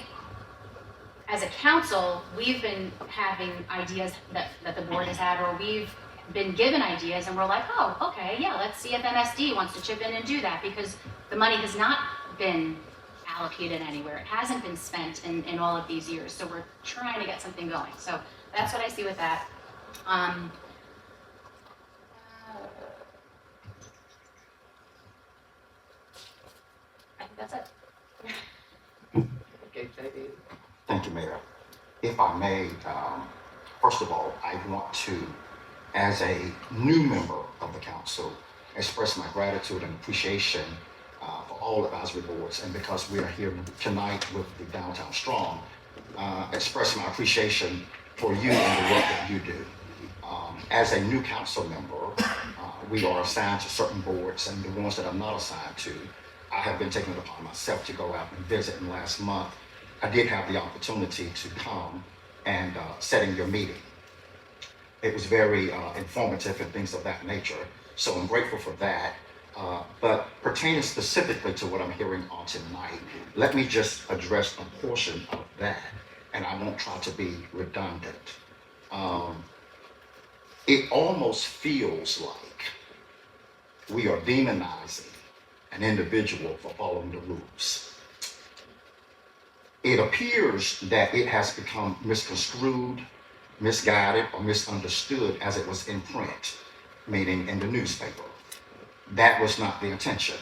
as a council, we've been having ideas that the board has had, or we've been given ideas, and we're like, oh, okay, yeah, let's see if MSD wants to chip in and do that, because the money has not been allocated anywhere. It hasn't been spent in all of these years, so we're trying to get something going. So that's what I see with that. I think that's it.
Okay, JD.
Thank you, Mayor. If I may, first of all, I want to, as a new member of the council, express my gratitude and appreciation for all advisory boards, and because we are here tonight with the Downtown Strong, express my appreciation for you and the work that you do. As a new council member, we are assigned to certain boards, and the ones that I'm not assigned to, I have been taking it upon myself to go out and visit. And last month, I did have the opportunity to come and sit in your meeting. It was very informative and things of that nature. So I'm grateful for that. But pertaining specifically to what I'm hearing on tonight, let me just address a portion of that, and I won't try to be redundant. It almost feels like we are demonizing an individual for following the rules. It appears that it has become misconstrued, misguided, or misunderstood as it was in print, meaning in the newspaper. That was not the intention.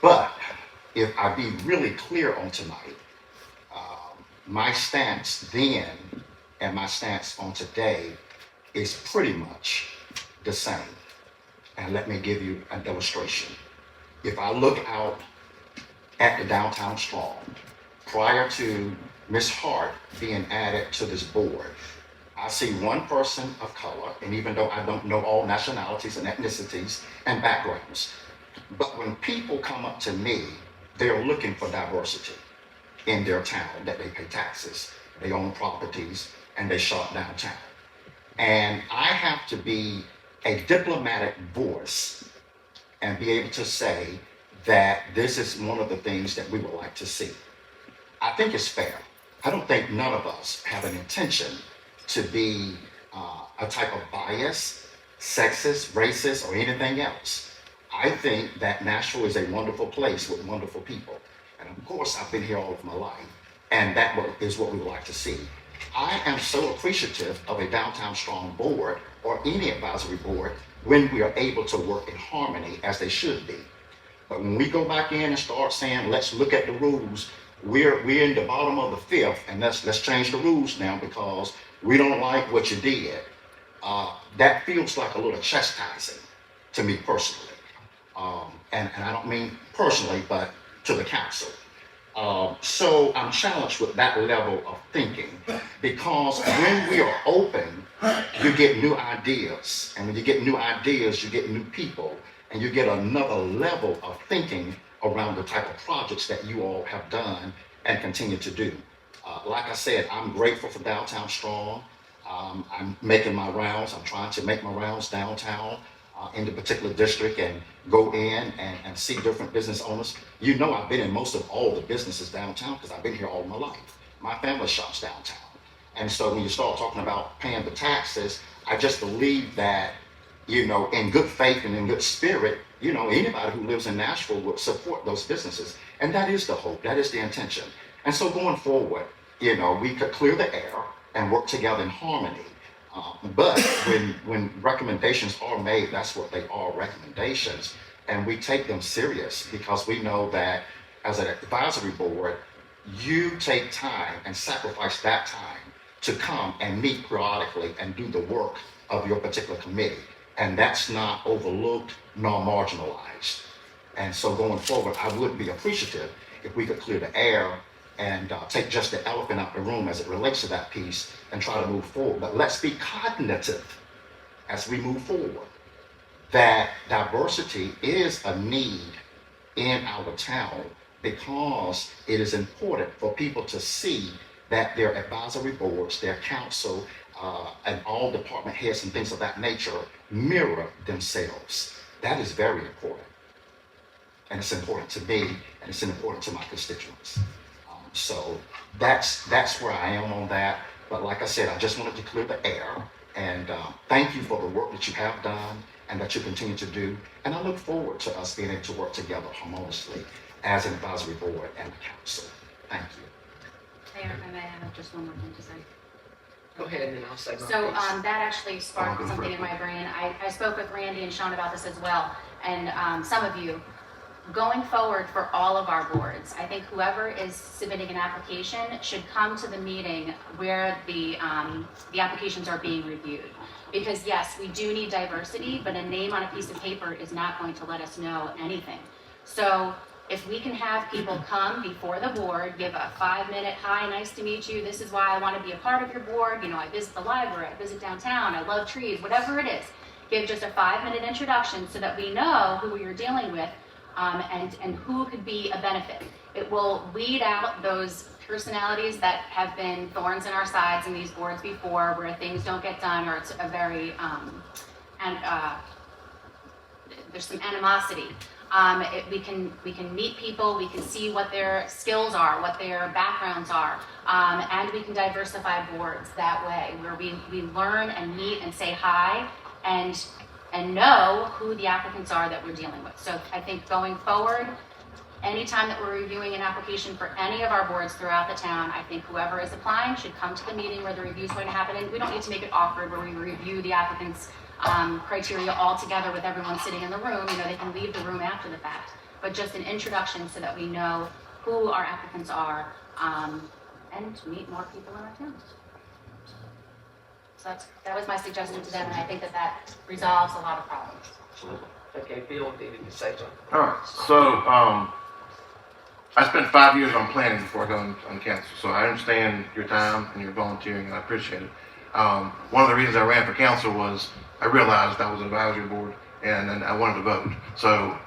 But if I be really clear on tonight, my stance then and my stance on today is pretty much the same. And let me give you an illustration. If I look out at the Downtown Strong, prior to Ms. Hart being added to this board, I see one person of color, and even though I don't know all nationalities and ethnicities and backgrounds, but when people come up to me, they're looking for diversity in their town, that they pay taxes, they own properties, and they shop downtown. And I have to be a diplomatic voice and be able to say that this is one of the things that we would like to see. I think it's fair. I don't think none of us have an intention to be a type of bias, sexist, racist, or anything else. I think that Nashville is a wonderful place with wonderful people. And of course, I've been here all of my life, and that is what we would like to see. I am so appreciative of a Downtown Strong board or any advisory board when we are able to work in harmony as they should be. But when we go back in and start saying, let's look at the rules, we're in the bottom of the fifth, and let's change the rules now because we don't like what you did. That feels like a little chastising to me personally. And I don't mean personally, but to the council. So I'm challenged with that level of thinking, because when we are open, you get new ideas. And when you get new ideas, you get new people, and you get another level of thinking around the type of projects that you all have done and continue to do. Like I said, I'm grateful for Downtown Strong. I'm making my rounds. I'm trying to make my rounds downtown in the particular district and go in and see different business owners. You know, I've been in most of all the businesses downtown because I've been here all my life. My family shops downtown. And so when you start talking about paying the taxes, I just believe that, you know, in good faith and in good spirit, you know, anybody who lives in Nashville would support those businesses. And that is the hope, that is the intention. And so going forward, you know, we could clear the air and work together in harmony. But when recommendations are made, that's what they are, recommendations, and we take them serious because we know that as an advisory board, you take time and sacrifice that time to come and meet periodically and do the work of your particular committee. And that's not overlooked nor marginalized. And so going forward, I would be appreciative if we could clear the air and take just the elephant out the room as it relates to that piece and try to move forward. But let's be cognitive as we move forward that diversity is a need in our town because it is important for people to see that their advisory boards, their council, and all department heads and things of that nature mirror themselves. That is very important. And it's important to me, and it's important to my constituents. So that's where I am on that. But like I said, I just wanted to clear the air. And thank you for the work that you have done and that you continue to do. And I look forward to us being able to work together harmoniously as an advisory board and a council. Thank you.
Mayor, if I may, I have just one more thing to say.
Go ahead and then I'll say my
So
piece.
that actually sparked something in my brain. I spoke with Randy and Sean about this as well. And some of you, going forward for all of our boards, I think whoever is submitting an application should come to the meeting where the applications are being reviewed. Because yes, we do need diversity, but a name on a piece of paper is not going to let us know anything. So if we can have people come before the board, give a 5-minute, hi, nice to meet you, this is why I want to be a part of your board, you know, I visit the library, I visit downtown, I love trees, whatever it is, give just a 5-minute introduction so that we know who you're dealing with and who could be a benefit. It will weed out those personalities that have been thorns in our sides in these boards before, where things don't get done, or it's a very, there's some animosity. We can meet people, we can see what their skills are, what their backgrounds are, and we can diversify boards that way, where we learn and meet and say hi and know who the applicants are that we're dealing with. So I think going forward, anytime that we're reviewing an application for any of our boards throughout the town, I think whoever is applying should come to the meeting where the review is going to happen. And we don't need to make it awkward where we review the applicants' criteria all together with everyone sitting in the room. You know, they can leave the room after the fact. But just an introduction so that we know who our applicants are and meet more people in our town. So that was my suggestion to them, and I think that resolves a lot of problems.
Okay, Bill needed to say something.
All right, so, I spent 5 years on planning before I got on council, so I understand your time and your volunteering, and I appreciate it. One of the reasons I ran for council was I realized I was an advisory board, and I wanted to vote. So,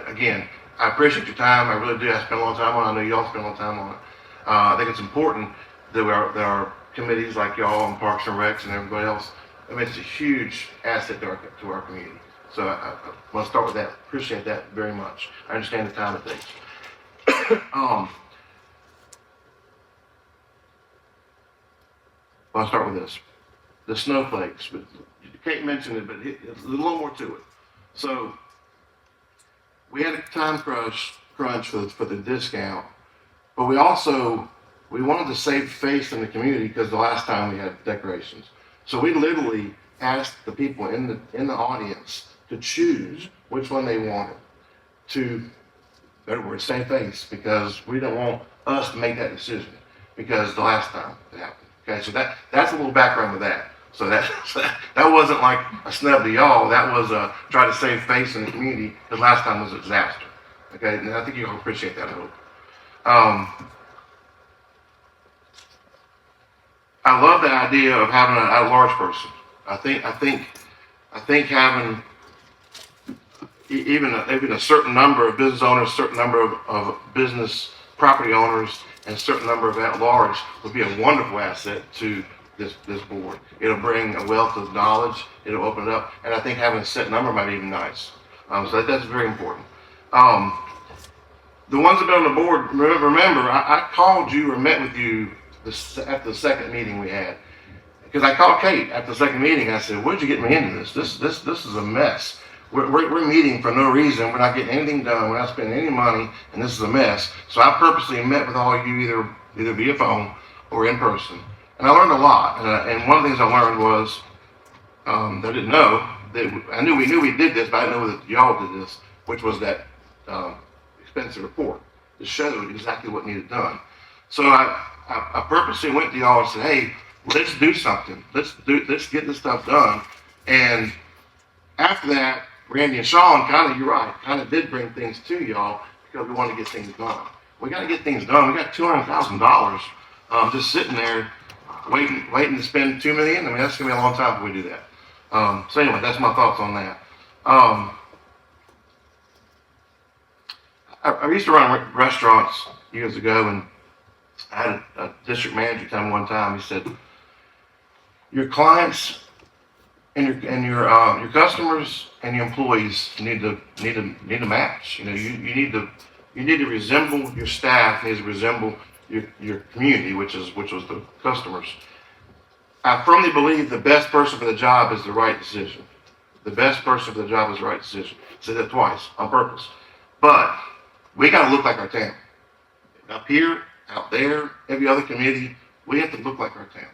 again, I appreciate your time, I really do. I spent a long time on it. I know y'all spent a long time on it. I think it's important that there are committees like y'all and Parks and Recs and everybody else. I mean, it's a huge asset to our community. So I want to start with that. Appreciate that very much. I understand the time it takes. I'll start with this. The snowflakes. Kate mentioned it, but there's a little more to it. So we had a time crunch for the discount, but we wanted to save face in the community because the last time we had decorations. So we literally asked the people in the audience to choose which one they wanted to, in other words, save face, because we don't want us to make that decision because the last time it happened. Okay, so that's a little background with that. So that wasn't like a snub to y'all. That was try to save face in the community because last time was a disaster. Okay, and I think you'll appreciate that, I hope. I love the idea of having a large person. I think having even a certain number of business owners, a certain number of business property owners, and a certain number of at-large would be a wonderful asset to this board. It'll bring a wealth of knowledge. It'll open it up, and I think having a set number might be even nice. So that's very important. The ones that have been on the board, remember, I called you or met with you after the second meeting we had, because I called Kate after the second meeting. I said, "What'd you get me into this? This is a mess. We're meeting for no reason. We're not getting anything done. We're not spending any money, and this is a mess." So I purposely met with all of you either via phone or in person, and I learned a lot. And one of the things I learned was that I didn't know that we knew we did this, but I didn't know that y'all did this, which was that expensive report that showed exactly what needed done. So I purposely went to y'all and said, "Hey, let's do something. Let's get this stuff done." And after that, Randy and Sean you're right, did bring things to y'all because we wanted to get things done. We got to get things done. We got $200,000 just sitting there waiting to spend $2 million. I mean, that's gonna be a long time before we do that. So anyway, that's my thoughts on that. I used to run restaurants years ago, and I had a district manager tell me one time, he said, "Your clients your customers and your employees need to match. You know, you need to resemble your staff, needs to resemble your community, which was the customers. I firmly believe the best person for the job is the right decision. The best person for the job is the right decision. I said that twice on purpose. But we got to look like our town. Up here, out there, every other committee, we have to look like our town.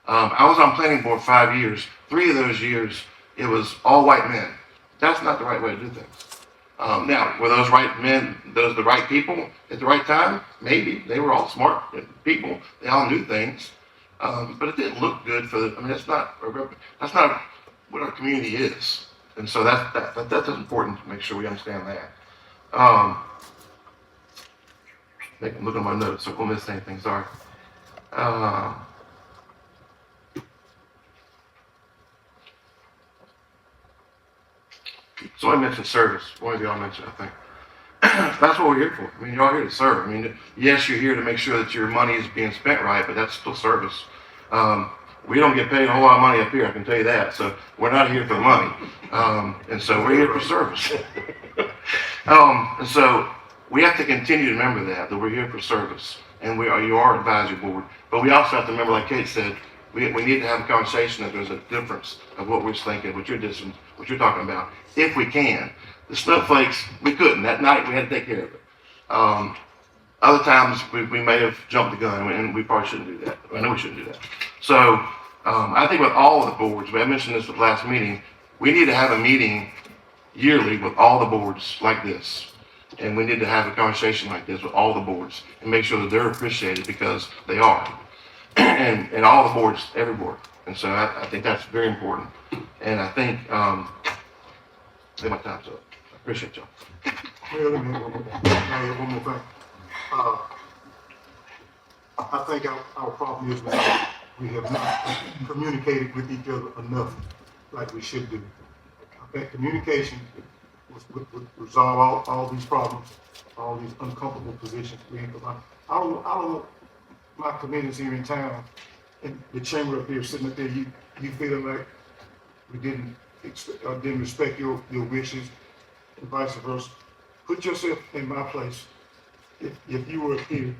I was on planning board 5 years. 3 of those years, it was all white men. That's not the right way to do things. Now, were those right men, those the right people at the right time? Maybe. They were all smart people. They all knew things. But it didn't look good for the, I mean, that's not what our community is. And so that's important to make sure we understand that. I'm looking at my notes, so I won't miss anything, sorry. Somebody mentioned service. One of y'all mentioned, I think. That's what we're here for. I mean, you're all here to serve. I mean, yes, you're here to make sure that your money is being spent right, but that's still service. We don't get paid a whole lot of money up here, I can tell you that. So we're not here for the money. And so we're here for service. And so we have to continue to remember that we're here for service. And you are advisory board. But we also have to remember, like Kate said, we need to have a conversation that there's a difference of what we're thinking, what you're talking about, if we can. The snowflakes, we couldn't. That night we had to take care of it. Other times we may have jumped the gun, and we probably shouldn't do that. I know we shouldn't do that. So I think with all of the boards, I mentioned this at the last meeting, we need to have a meeting yearly with all the boards like this. And we need to have a conversation like this with all the boards and make sure that they're appreciated, because they are. And all the boards, every board. And so I think that's very important. And I think my time's up. I appreciate y'all.
Well, let me add one more thing. I think our problem is that we have not communicated with each other enough like we should do. I think communication would resolve all these problems, all these uncomfortable positions we have. I don't want my committees here in town and the chamber up here, sitting up there, you feeling like we didn't respect your wishes and vice versa. Put yourself in my place. If you were here,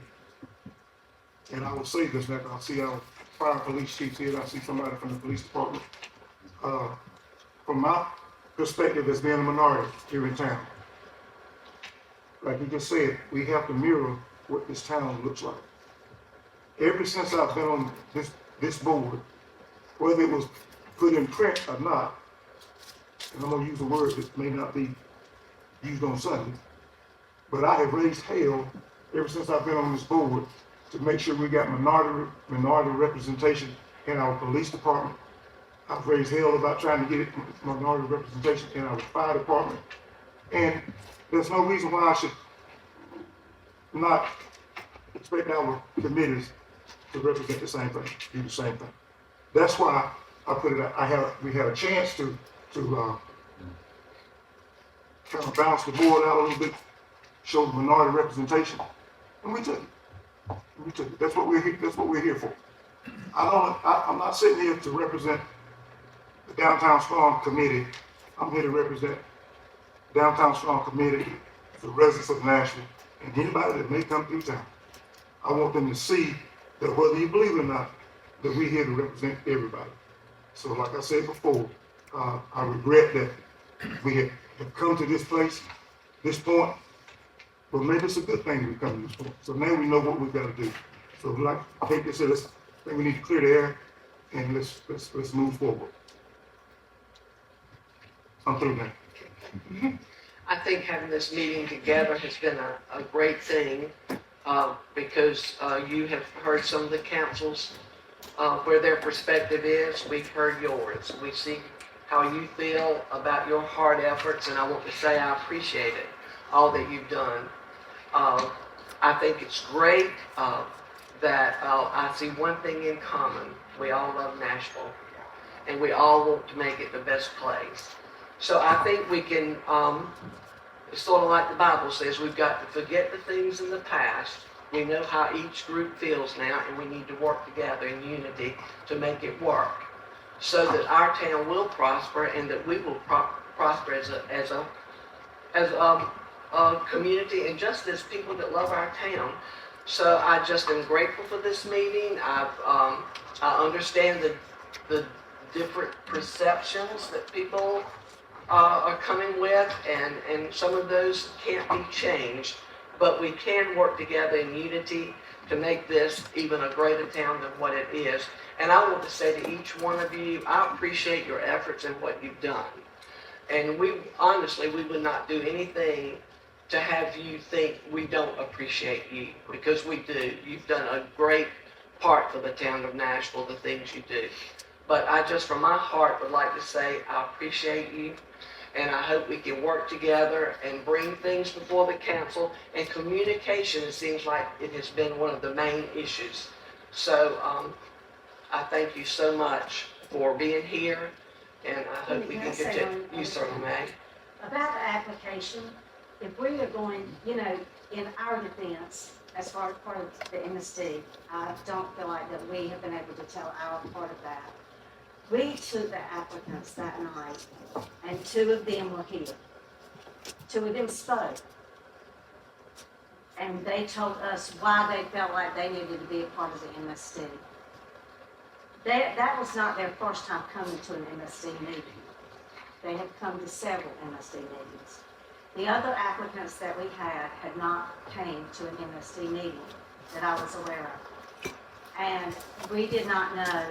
and I will say this now, I see our fire and police chiefs here, and I see somebody from the police department. From my perspective as being a minority here in town, like you just said, we have to mirror what this town looks like. Ever since I've been on this board, whether it was put in print or not, and I'm gonna use a word that may not be used on Sunday, but I have raised hell ever since I've been on this board to make sure we got minority representation in our police department. I've raised hell about trying to get minority representation in our fire department. And there's no reason why I should not expect our committees to represent the same thing, do the same thing. That's why I put it out. We had a chance to kind of bounce the board out a little bit, show the minority representation, and we took it. That's what we're here. That's what we're here for. I'm not sitting here to represent the Downtown Strong Committee. I'm here to represent Downtown Strong Committee, the residents of Nashville, and anybody that may come through town. I want them to see that whether you believe it or not, that we're here to represent everybody. So like I said before, I regret that we have come to this point, but maybe it's a good thing we've come to this point. So now we know what we've got to do. So like Kate just said, I think we need to clear the air and let's move forward. I'm through now.
I think having this meeting together has been a great thing, because you have heard some of the councils where their perspective is. We've heard yours. We see how you feel about your hard efforts, and I want to say I appreciate it, all that you've done. I think it's great that I see one thing in common. We all love Nashville, and we all want to make it the best place. So I think we can, it's sort of like the Bible says, we've got to forget the things in the past. We know how each group feels now, and we need to work together in unity to make it work. so that our town will prosper and that we will prosper as a community and just as people that love our town. So I just am grateful for this meeting. I understand the different perceptions that people are coming with, and some of those can't be changed, but we can work together in unity to make this even a greater town than what it is. And I want to say to each one of you, I appreciate your efforts and what you've done. And we would not do anything to have you think we don't appreciate you, because we do. You've done a great part for the town of Nashville, the things you do. But I just, from my heart, would like to say I appreciate you, and I hope we can work together and bring things before the council. And communication, it seems like it has been one of the main issues. So I thank you so much for being here, and I hope we can continue. You certainly may.
About the application, if we are going, in our defense, as far as part of the MSD, I don't feel like that we have been able to tell our part of that. We took the applicants that night, and 2 of them were here. 2 of them spoke. And they told us why they felt like they needed to be a part of the MSD. That was not their first time coming to an MSD meeting. They have come to several MSD meetings. The other applicants that we had not came to an MSD meeting that I was aware of. And we did not know,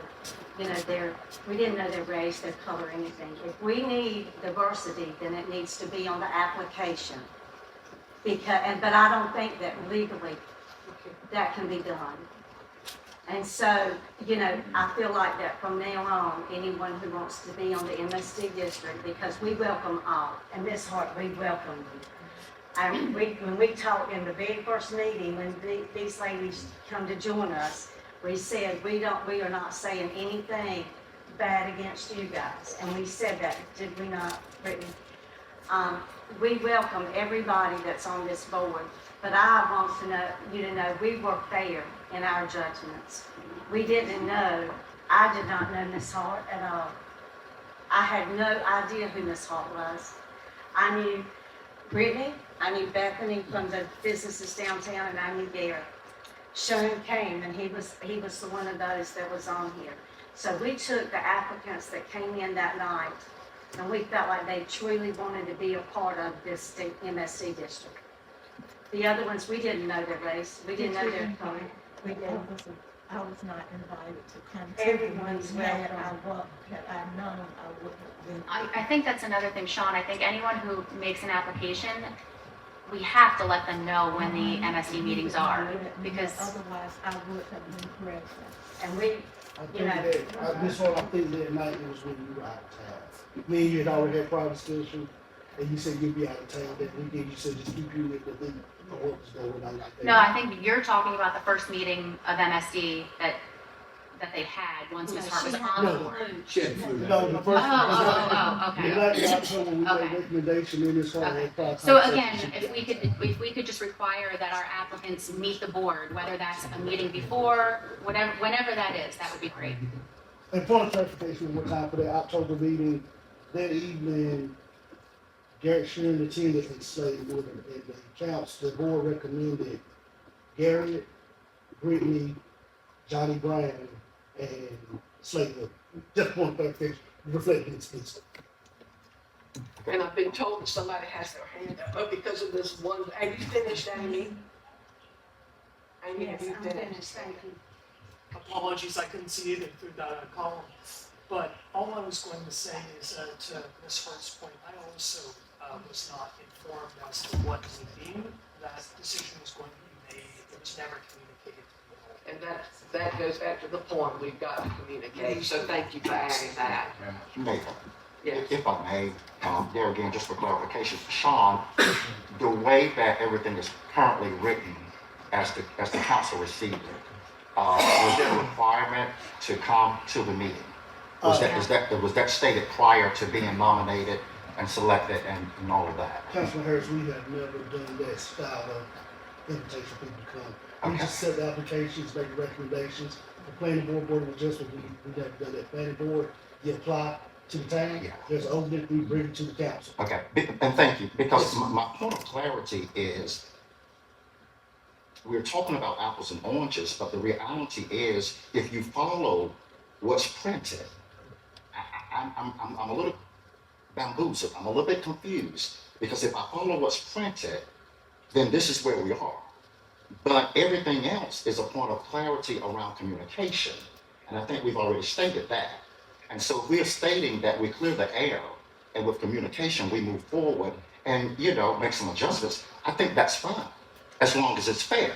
we didn't know their race, their color, anything. If we need diversity, then it needs to be on the application. But I don't think that legally that can be done. And so, I feel like that from now on, anyone who wants to be on the MSD district, because we welcome all, and Ms. Hart, we welcome you. And when we talked in the very first meeting, when these ladies come to join us, we said, we are not saying anything bad against you guys. And we said that, did we not, Brittany? We welcome everybody that's on this board, but I want you to know we were fair in our judgments. We didn't know, I did not know Miss Hart at all. I had no idea who Miss Hart was. I knew Brittany, I knew Bethany from the businesses downtown, and I knew Garrett. Sean came, and he was the one of those that was on here. So we took the applicants that came in that night, and we felt like they truly wanted to be a part of this MSC district. The other ones, we didn't know their race, we didn't know their color. We didn't.
I was not invited to come to
Everyone's
the meeting.
welcome.
Had I known, I wouldn't have been.
I think that's another thing, Sean. I think anyone who makes an application, we have to let them know when the MSD meetings are, because
Otherwise, I would have been present.
And we,
I think I think that night it was when you were out of town. Me and you had already had prior discussion, and you said you'd be out of town that weekend. You said just keep you with the lead of what was going on like that.
no, I think you're talking about the first meeting of MSD that they had once Ms. Hart was on the board.
No, the first.
Okay.
The night in October, we made
Okay.
a recommendation in this hall.
Okay. So again, if we could just require that our applicants meet the board, whether that's a meeting before, whenever that is, that would be great.
And point of clarification, one time for the October meeting, that evening, Garrett Sheeran attended and Slade with him. And the council, the board recommended Garrett, Brittany, Johnny Brown, and Slade. Just point of clarification, reflecting his speech.
And I've been told that somebody has their hand up because of this one. Have you finished, Amy? Amy,
yes,
have you
I'm
finished?
finished, thank you.
Apologies, I couldn't see it through the column. But all I was going to say is to Ms. Hart's point, I also was not informed as to what meeting that decision was going to be made. It was never communicated to me.
And that goes back to the point, we've got to communicate. So thank you for adding that.
Mayor,
Yes.
if I may, there again, just for clarification, Sean, the way that everything is currently written as the council received it, was there a requirement to come to the meeting? Was that stated prior to being nominated and selected and all of that?
Councilman Harris, we have never done that style of invitation for people to come. We
Okay.
just set the applications, make recommendations. The planning board of adjustment, we have done that. Planning board, you apply to the town,
Yeah.
there's an opening, we bring it to the council.
Okay, and thank you, because my point of clarity is, we're talking about apples and oranges, but the reality is, if you follow what's printed, I'm a little bamboozled, I'm a little bit confused, because if I follow what's printed, then this is where we are. But everything else is a point of clarity around communication, and I think we've already stated that. And so we're stating that we clear the air, and with communication, we move forward and, make some adjustments. I think that's fine, as long as it's fair.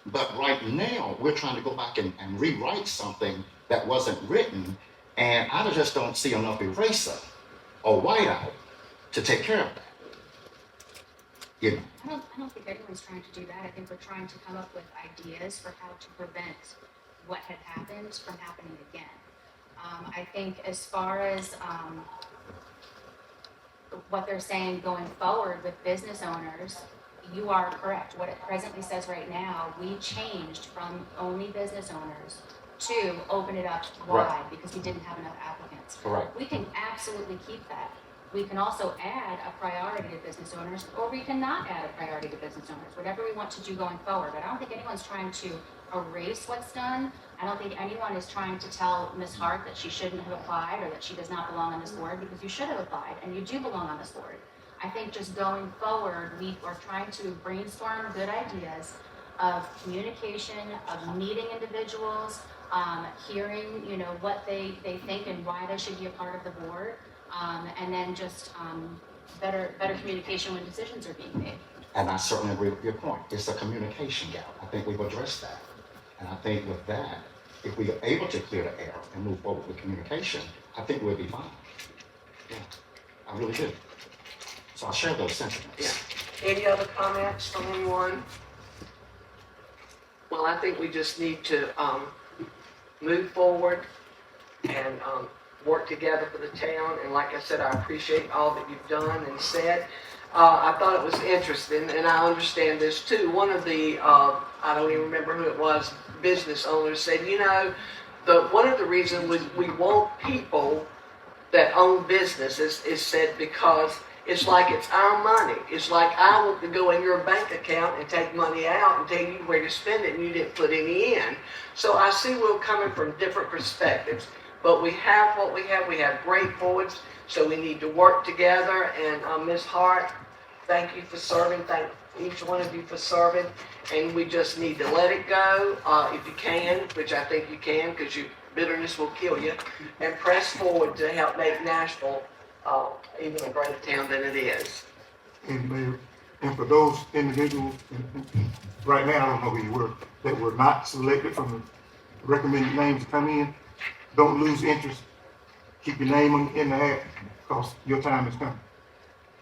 But right now, we're trying to go back and rewrite something that wasn't written, and I just don't see enough eraser or whiteout to take care of that.
I don't think anyone's trying to do that. I think we're trying to come up with ideas for how to prevent what had happened from happening again. I think as far as what they're saying going forward with business owners, you are correct. What it presently says right now, we changed from only business owners to open it up wide
Right.
because we didn't have enough applicants.
Correct.
We can absolutely keep that. We can also add a priority to business owners, or we cannot add a priority to business owners, whatever we want to do going forward. But I don't think anyone's trying to erase what's done. I don't think anyone is trying to tell Ms. Hart that she shouldn't have applied or that she does not belong on this board, because you should have applied and you do belong on this board. I think just going forward, we are trying to brainstorm good ideas of communication, of meeting individuals, hearing, what they think and why they should be a part of the board. And then just better communication when decisions are being made.
And I certainly agree with your point. It's a communication gap. I think we've addressed that. And I think with that, if we are able to clear the air and move forward with communication, I think we'll be fine. Yeah, I really do. So I'll share those sentiments.
Yeah. Any other comments from anyone? Well, I think we just need to move forward and work together for the town. And like I said, I appreciate all that you've done and said. I thought it was interesting, and I understand this too. One of the, I don't even remember who it was, business owners said, one of the reasons we want people that own businesses is said because it's like it's our money. It's like I want to go in your bank account and take money out and tell you where to spend it and you didn't put any in. So I see we're coming from different perspectives. But we have what we have. We have great boards, so we need to work together. And Ms. Hart, thank you for serving. Thank each one of you for serving. And we just need to let it go if you can, which I think you can, because your bitterness will kill you, and press forward to help make Nashville even a greater town than it is.
And Mayor, and for those individuals, and right now, I don't know who you were, that were not selected from the recommended names to come in, don't lose interest. Keep your name in the hat, because your time is coming.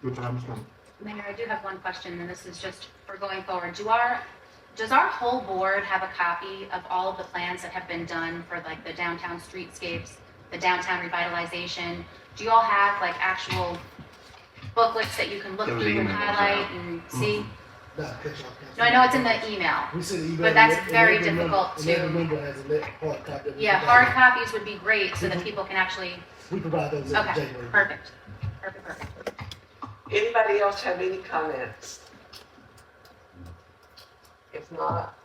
Your time is coming.
Mayor, I do have one question, and this is just for going forward. Does our whole board have a copy of all of the plans that have been done for like the downtown streetscapes, the downtown revitalization? Do you all have like actual booklets that you can look through and highlight and see? No, I know it's in the email.
We send email.
But that's
and
very
every
difficult
member,
to-
Every member has a hard copy.
Yeah, hard copies would be great so that people can actually,
We provide those in
okay,
January.
perfect.
Anybody else have any comments? If not,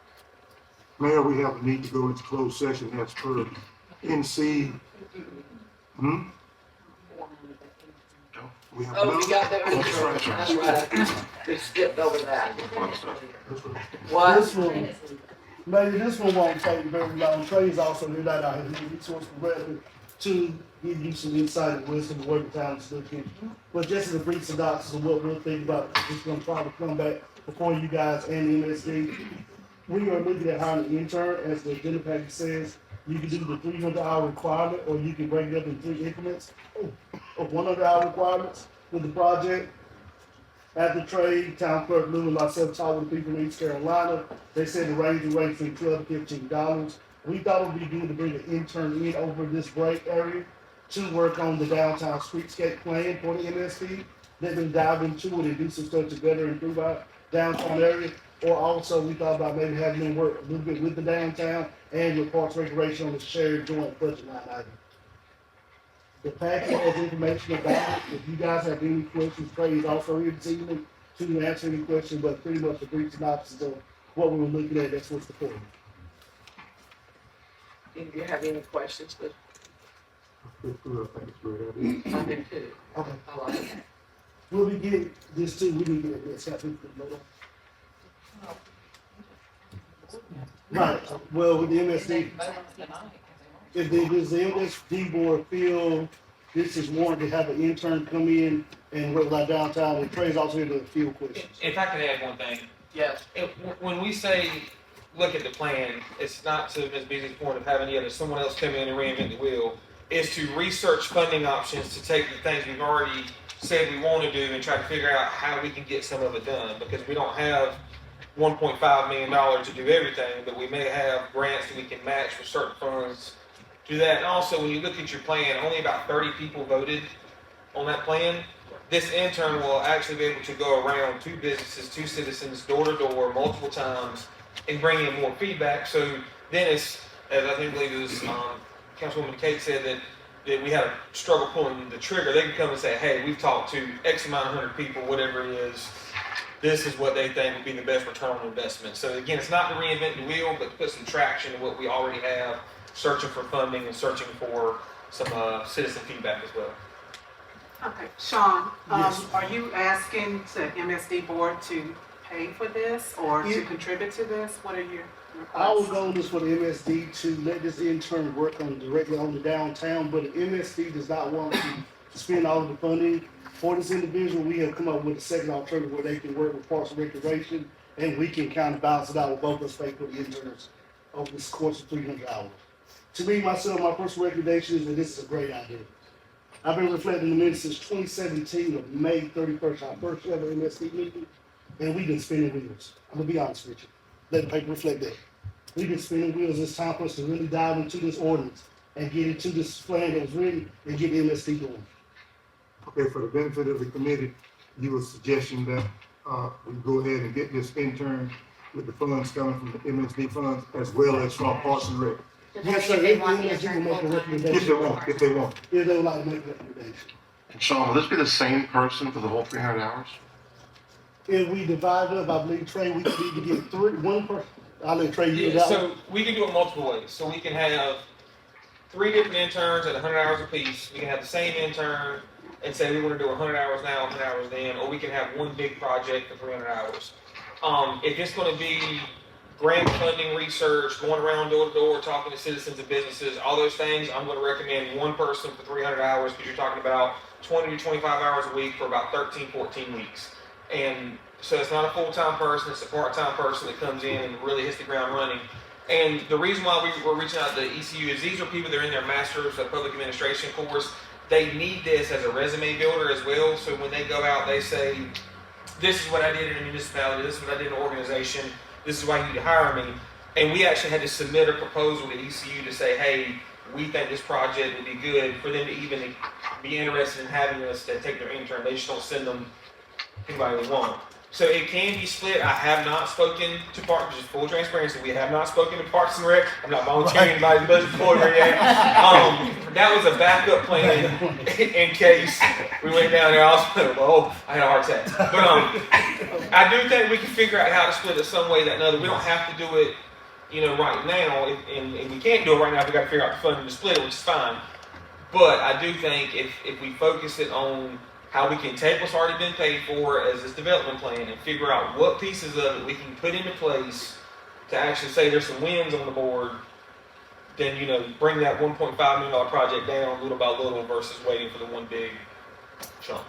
Mayor, we have a need to go into closed session as per NC. We have
oh, you got that? That's right. We skipped over that. What?
This one, maybe this one won't take very long. Trey's also here that out here, he's source for revenue to give you some insight and wisdom of where the town is looking. But just as a brief synopsis of what we'll think about, just gonna try to come back before you guys and the MSD. We are looking at hiring an intern, as the agenda package says. You can do the 300-hour requirement, or you can break it up in 3 increments of 100-hour requirements with the project. At the trade, town clerk Lou and myself talked with people in East Carolina. They said the range will range from $12 to $15. We thought it would be good to bring an intern in over this break area to work on the downtown streetscape plan for the MSD. They've been diving into it and do some stuff to better improve our downtown area. Or also, we thought about maybe having them work a little bit with the downtown and with Parks and Recreation on the shared joint budget line item. The packet has information about it. If you guys have any questions, Trey is also here this evening to answer any questions, but pretty much a brief synopsis of what we were looking at, that's what's before you.
Do you have any questions? But
I think it's great.
I do too.
Okay.
I like it.
Will we get this too? We need to get this. Right, well, with the MSD, if does the MSD board feel this is warranted to have an intern come in and work like downtown, and Trey's also here to field questions.
If I can add one thing,
Yes.
when we say look at the plan, it's not to Ms. Beasley's point of having yet someone else come in and reinvent the wheel. Is to research funding options to take the things we've already said we want to do and try to figure out how we can get some of it done, because we don't have $1.5 million to do everything, but we may have grants that we can match for certain funds to do that. And also, when you look at your plan, only about 30 people voted on that plan. This intern will actually be able to go around to businesses, to citizens, door to door, multiple times, and bring in more feedback. So then it's, as I think believe it was Councilwoman Kate said, that we had a struggle pulling the trigger. They can come and say, hey, we've talked to X amount of 100 people, whatever it is. This is what they think would be the best return on investment. So again, it's not to reinvent the wheel, but to put some traction in what we already have, searching for funding and searching for some citizen feedback as well.
Okay, Sean,
Yes.
are you asking the MSD board to pay for this or to contribute to this? What are your
Our
requests?
goal is for the MSD to let this intern work on directly on the downtown, but the MSD does not want to spend all of the funding for this individual. We have come up with a second alternative where they can work with Parks and Recreation, and we can kind of balance it out with both of us pay for the interns over this course of 300 hours. To me, myself, my personal recommendation is that this is a great idea. I've been reflecting the minutes since 2017 of May 31st, our first ever MSD meeting, and we've been spinning wheels. I'm gonna be honest with you. Let the paper reflect that. We've been spinning wheels. It's time for us to really dive into this ordinance and get into this plan that was written and get the MSD going.
Okay, for the benefit of the committee, you were suggesting that, we go ahead and get this intern with the funds coming from the MSD funds as well as from Parks and Rec.
Yes, sir.
They
If the
want the
MSD will
intern
make a
full-time.
recommendation.
If they want, if they want.
If they would like to make a recommendation.
And Sean, will this be the same person for the whole 300 hours?
If we divide it up, I believe, Trey, we need to get one person. I'll let Trey use that one.
So we can do it multiple ways. So we can have 3 different interns at 100 hours apiece. We can have the same intern and say we want to do 100 hours now, 100 hours then, or we can have one big project for 300 hours. If it's going to be grant funding research, going around door to door, talking to citizens and businesses, all those things, I'm going to recommend one person for 300 hours because you're talking about 20 to 25 hours a week for about 13, 14 weeks. And so it's not a full-time person, it's a part-time person that comes in and really hits the ground running. And the reason why we were reaching out to ECU is these are people that are in their Master's of Public Administration course. They need this as a resume builder as well. So when they go out, they say, this is what I did in a municipality, this is what I did in an organization, this is why you need to hire me. And we actually had to submit a proposal to ECU to say, hey, we think this project would be good for them to even be interested in having us to take their intern. They just don't send them anybody they want. So it can be split. I have not spoken to Parks, just full transparency, we have not spoken to Parks and Rec. I'm not volunteering anybody's budget for it yet. That was a backup plan in case we went down there. I was, oh, I had a heart attack. But I do think we can figure out how to split it some way that another. We don't have to do it, right now, and we can't do it right now. We got to figure out the funding to split it, which is fine. But I do think if we focus it on how we can take what's already been paid for as this development plan and figure out what pieces of it we can put into place to actually say there's some wins on the board, then, bring that $1.5 million project down little by little versus waiting for the one big chunk.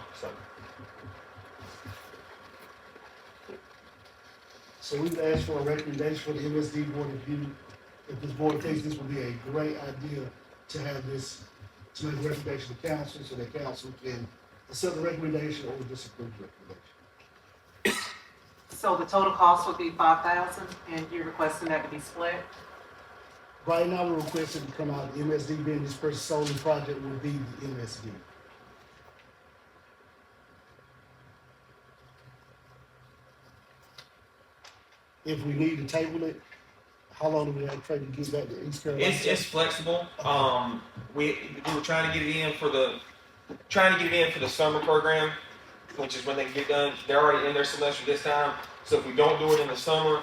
So we've asked for a recommendation for the MSD board of review. If this board thinks this would be a great idea to have this, to make a recommendation to council so that council can accept the recommendation or disapprove the recommendation.
So the total cost would be $5,000 and you're requesting that to be split?
Right now, we're requesting to come out, the MSD being this person solely project will be the MSD. if we need to table it, how long do we have to try to get back to East Carolina?
It's flexible. We were trying to get it in for the summer program, which is when they get done. They're already in their semester this time. So if we don't do it in the summer,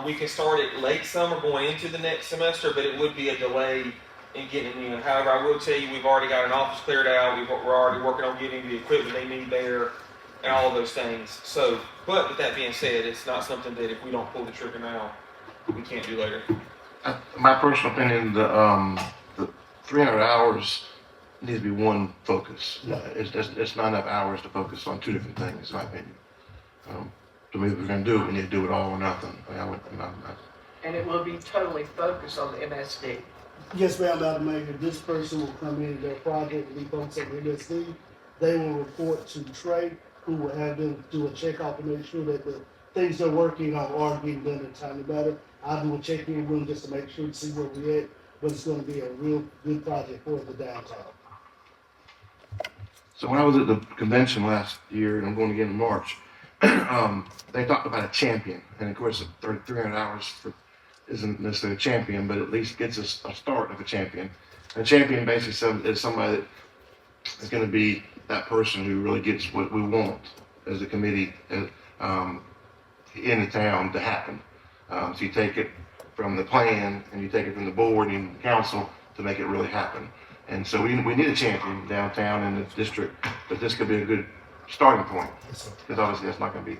we can start it late summer going into the next semester, but it would be a delay in getting it in. However, I will tell you, we've already got an office cleared out. We're already working on getting the equipment they need there and all of those things. So, but with that being said, it's not something that if we don't pull the trigger now, we can't do later.
My personal opinion, the 300 hours needs to be one focus. It's not enough hours to focus on two different things, in my opinion. To me, if we're going to do it, we need to do it all or nothing.
And it will be totally focused on the MSD.
Yes, ma'am, Madam Mayor, this person will come in, their project will be focused on MSD. They will report to Trey, who will have them do a checkoff to make sure that the things they're working on are getting done in a timely manner. I'll do a check-in room just to make sure to see where we're at, but it's gonna be a real good project for the downtown.
So when I was at the convention last year, and I'm going again in March, they talked about a champion. And of course, 300 hours isn't necessarily a champion, but at least gets us a start of a champion. And a champion basically is somebody that is going to be that person who really gets what we want as a committee in the town to happen. So you take it from the plan and you take it from the board and the council to make it really happen. And so we need a champion downtown in the district, but this could be a good starting point, because obviously that's not going to be.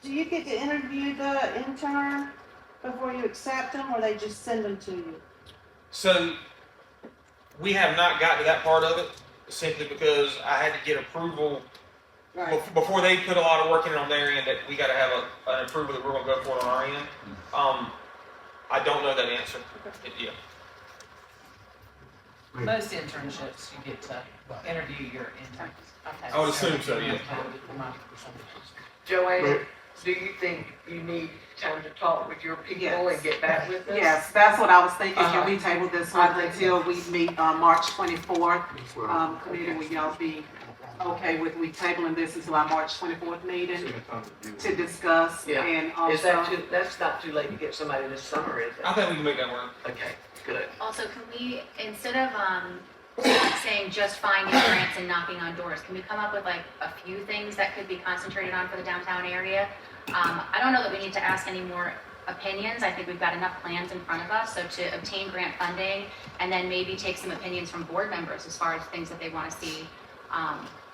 Do you get to interview the intern before you accept them, or they just send them to you?
So we have not got to that part of it simply because I had to get approval before they put a lot of work in on their end. That we got to have an approval that we're going to go for it on our end. I don't know that answer. Yeah.
Most internships, you get to interview your interns. Okay.
I would assume so, yeah.
Joanne, do you think you need time to talk with your people and get back with us?
Yes, that's what I was thinking. Can we table this one until we meet March 24th? Committee, will y'all be okay with we tabling this until our March 24th meeting to discuss?
Yeah.
And
Is that
also,
that's not too late to get somebody this summer, is it?
I think we can make that work.
Okay, good.
Also, can we, instead of saying just finding grants and knocking on doors, can we come up with like a few things that could be concentrated on for the downtown area? I don't know that we need to ask any more opinions. I think we've got enough plans in front of us. So to obtain grant funding and then maybe take some opinions from board members as far as things that they want to see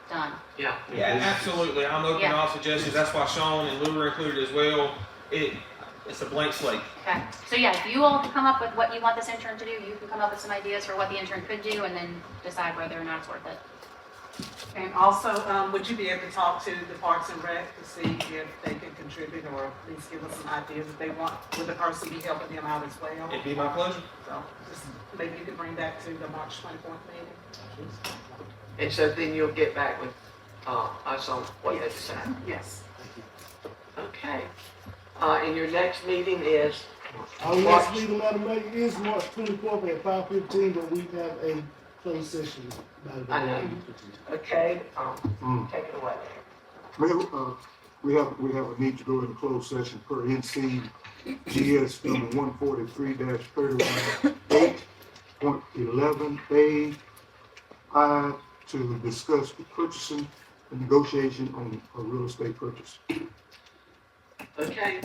done.
Yeah.
Yeah, absolutely. I'm open to all suggestions. That's why Sean and Lou are included as well. It's a blank slate.
Okay. So yeah, if you all come up with what you want this intern to do, you can come up with some ideas for what the intern could do and then decide whether or not it's worth it.
and also, would you be able to talk to the Parks and Rec to see if they can contribute or at least give us some ideas if they want? Would the person be helping them out as well?
It'd be my pleasure.
So just maybe you could bring that to the March 24th meeting.
And so then you'll get back with us on what they decide.
Yes.
Okay. And your next meeting is
Our next meeting, Madam Mayor, is March 24th at 5:15, but we have a closed session, Madam
I
Mayor.
know. Okay, take it away.
Well, we have a need to go into closed session per NC GS number 143-31 8.11A 5 to discuss the purchasing and negotiation on a real estate purchase.
Okay,